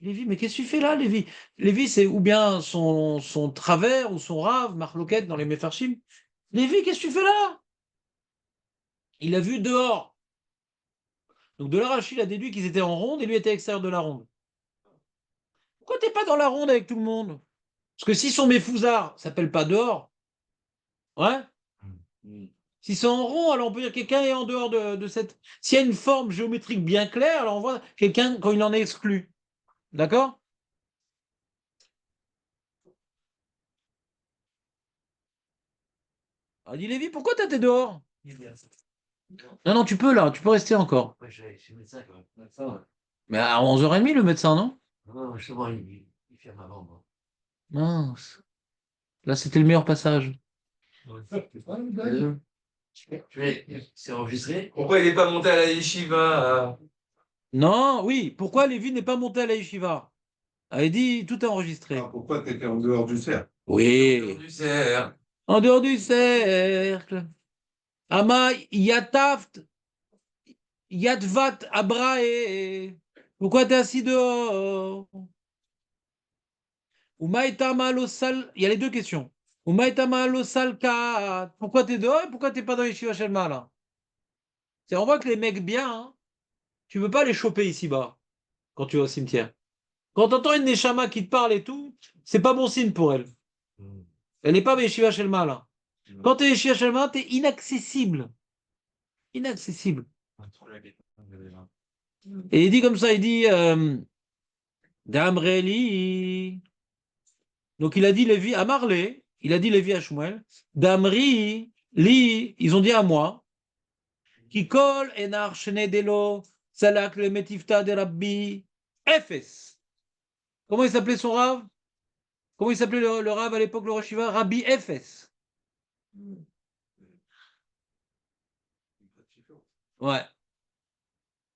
Lévi, mais qu'est-ce que tu fais là, Lévi? Lévi, c'est ou bien son travers ou son rave, Marloquette dans les Mefarchim. Lévi, qu'est-ce que tu fais là? Il a vu dehors. Donc de là, Rachid a déduit qu'ils étaient en ronde et lui était à l'extérieur de la ronde. Pourquoi t'es pas dans la ronde avec tout le monde? Parce que s'ils sont mes fousards, ça s'appelle pas dehors. Ouais? S'ils sont en rond, alors on peut dire que quelqu'un est en dehors de cette. S'il y a une forme géométrique bien claire, alors on voit quelqu'un quand il en est exclu. D'accord? Ah, dit Lévi, pourquoi t'es dehors? Non, non, tu peux là, tu peux rester encore. Ouais, je suis médecin quand même. Médecin, ouais. Mais à 11h30, le médecin, non? Non, justement, il ferme avant, moi. Mince. Là, c'était le meilleur passage. C'est enregistré. Pourquoi il n'est pas monté à la yeshiva? Non, oui. Pourquoi Lévi n'est pas monté à la yeshiva? Elle dit, tout est enregistré. Alors, pourquoi tu étais en dehors du cercle? Oui. Du cerf. En dehors du cercle. Ama Yataft Yatvat Abrae. Pourquoi t'es assis dehors? Umaitama Losal. Il y a les deux questions. Umaitama Losalka. Pourquoi t'es dehors et pourquoi t'es pas dans les Shiva Shelma là? On voit que les mecs bien, hein, tu veux pas les choper ici-bas quand tu vas au cimetière. Quand t'entends une Neshama qui te parle et tout, c'est pas bon signe pour elle. Elle n'est pas Yeshiva Shelma là. Quand tu es Yeshiva Shelma, tu es inaccessible. Inaccessible. Et il dit comme ça, il dit Damreli. Donc il a dit Lévi à Marley, il a dit Lévi à Shmuel, Damri, Li, ils ont dit à moi, qui colle enar shenedelo, salak le metifta de Rabbi, Ephes. Comment il s'appelait son rave? Comment il s'appelait le rave à l'époque, le Rosh Hashiva? Rabbi Ephes. Ouais.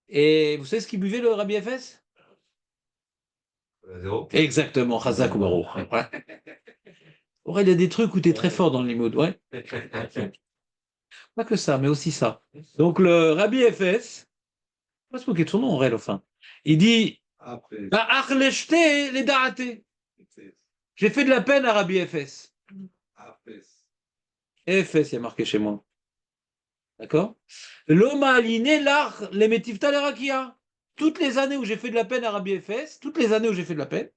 Et vous savez ce qu'il buvait, le Rabbi Ephes? Zéro. Exactement, Chazak ou Baruch. Ouais. Ouais, il y a des trucs où tu es très fort dans le limoud, ouais. Pas que ça, mais aussi ça. Donc le Rabbi Ephes, pas se moquer de son nom en réel, enfin. Il dit Après. Achleshte les da'ate. J'ai fait de la peine à Rabbi Ephes. Après. Ephes, il y a marqué chez moi. D'accord? L'homme a aligné l'art, les métifta les rakia. Toutes les années où j'ai fait de la peine à Rabbi Ephes, toutes les années où j'ai fait de la peine,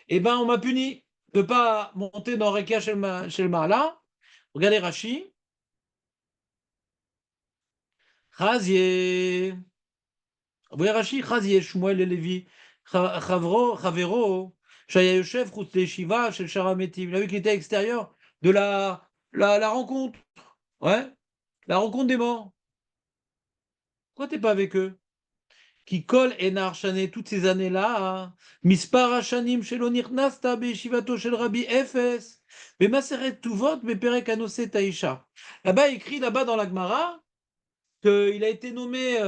eh ben on m'a puni de ne pas monter dans Rekia chez le Mahala. Regardez Rashi. Chazier. Vous voyez Rashi, Chazier, Shmuel et Lévi. Chavero, Shaya Yosef, Rout Shiva, Shel Sharametim. Il a vu qu'il était à l'extérieur de la rencontre. Ouais, la rencontre des morts. Pourquoi t'es pas avec eux? Qui colle Enar Shané toutes ces années-là. Mispar Hashanim Shelo Nirnasta Beshivato Shel Rabbi Ephes. Bemaseret Tuvot Beperek Anose Taisha. Là-bas, écrit là-bas dans la Gemara qu'il a été nommé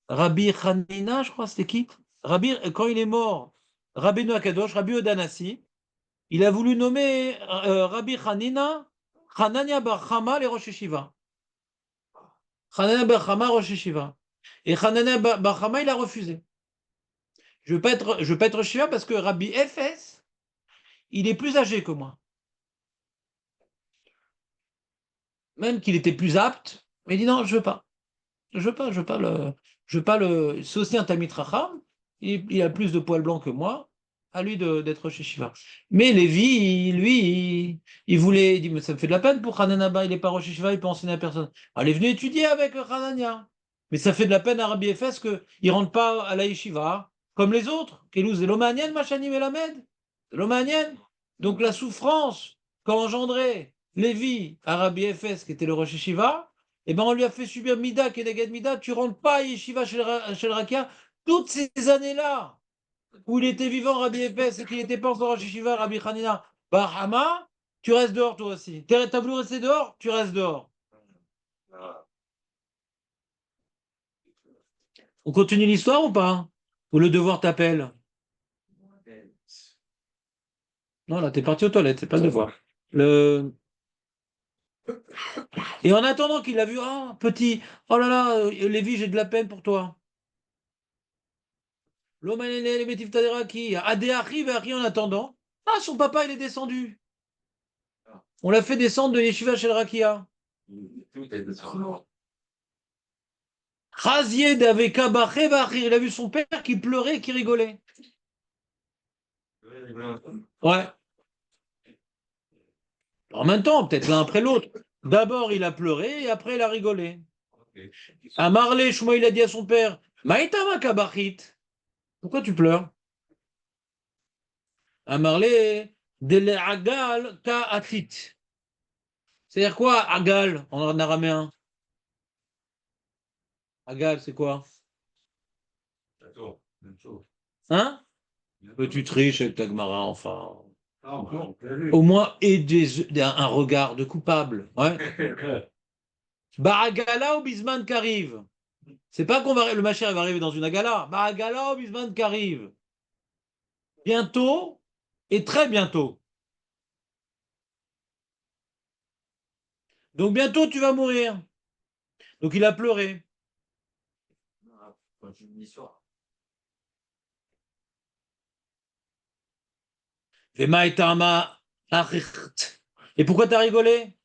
Rabbi Hanina, je crois, c'était qui? Rabbi, quand il est mort, Rabbi Akadosh, Rabbi Odanassi, il a voulu nommer Rabbi Hanina, Hanania Bar Chama les Rosh Yeshiva. Hanania Bar Chama Rosh Yeshiva. Et Hanania Bar Chama, il a refusé. Je veux pas être Shiva parce que Rabbi Ephes, il est plus âgé que moi. Même qu'il était plus apte, mais il dit non, je veux pas. Je veux pas le. C'est aussi un Talmid Racham. Il a plus de poils blancs que moi. À lui d'être chez Shiva. Mais Lévi, lui, il voulait. Il dit, mais ça me fait de la peine pour Hananaba. Il est pas Rosh Shiva, il peut enseigner à personne. Elle est venue étudier avec Hanania. Mais ça fait de la peine à Rabbi Efes qu'il ne rentre pas à la yeshiva, comme les autres. Kelou, c'est l'Omanien, Machani Melamed. C'est l'Omanien. Donc la souffrance qu'a engendré Lévi à Rabbi Efes, qui était le Rosh Yeshiva, eh ben on lui a fait subir Mida, Keneged Mida. Tu ne rentres pas à yeshiva chez le Rakia toutes ces années-là où il était vivant, Rabbi Efes, et qu'il n'était pas encore Rosh Yeshiva, Rabbi Hanina. Bahama, tu restes dehors toi aussi. T'as voulu rester dehors, tu restes dehors. On continue l'histoire ou pas? Ou le devoir t'appelle? Non, là, t'es parti aux toilettes, c'est pas le devoir. Et en attendant qu'il a vu, ah, petit, oh là là, Lévi, j'ai de la peine pour toi. L'homme, les métifs qui Adéachi, en attendant. Ah, son papa, il est descendu. On l'a fait descendre de Yeshiva chez le Rakia. Razier d'Aveka Bachevachir, il a vu son père qui pleurait et qui rigolait. Ouais. En même temps, peut-être l'un après l'autre. D'abord, il a pleuré et après, il a rigolé. À Marley, Shmuel, il a dit à son père, Maïtama Kabachit, pourquoi tu pleures? À Marley, Dele Agal Ka'atit. C'est-à-dire quoi, Agal, en araméen? Agal, c'est quoi? Hein? Tu triches avec ta Gemara, enfin. Au moins, un regard de coupable. Ouais. Baragala ou Bisman qui arrive. C'est pas qu'on va le Mashiach va arriver dans une agala. Baragala ou Bisman qui arrive. Bientôt et très bientôt. Donc bientôt tu vas mourir. Donc il a pleuré. Et pourquoi t'as rigolé?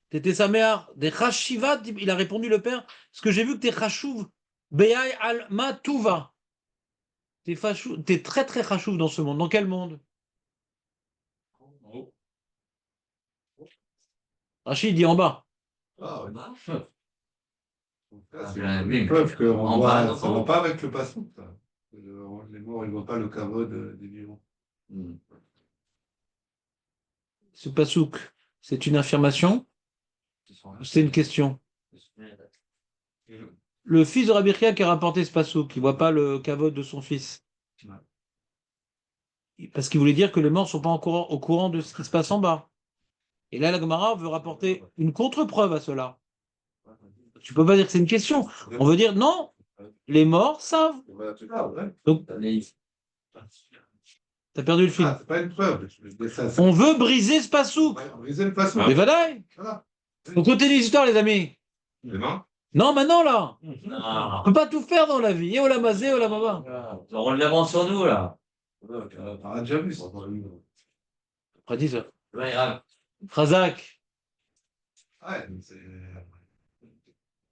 T'étais sa mère. Des chashivat, il a répondu le père. Parce que j'ai vu que t'es chashouv. Beyai al matuva. T'es très très chashouv dans ce monde. Dans quel monde? Rachid dit en bas. C'est une preuve qu'on voit, ça ne va pas avec le passou. Les morts, ils ne voient pas le kavod des vivants. Ce pasouk, c'est une affirmation ou c'est une question? Le fils de Rabbi Chia qui a rapporté ce pasouk, il ne voit pas le kavod de son fils. Parce qu'il voulait dire que les morts ne sont pas encore au courant de ce qui se passe en bas. Et là, la Gemara veut rapporter une contre-preuve à cela. Tu ne peux pas dire que c'est une question. On veut dire non, les morts savent. Donc, t'as perdu le fil. C'est pas une preuve. On veut briser ce pasouk. Briser le passou. Mais voilà. On continue l'histoire, les amis. Demain? Non, maintenant, là. Non. On ne peut pas tout faire dans la vie. Et oh la mazé, oh la mama. On l'avance sur nous, là. T'as déjà vu ça. Après, dis ça. Ouais, grave. Khazak. Ouais, c'est.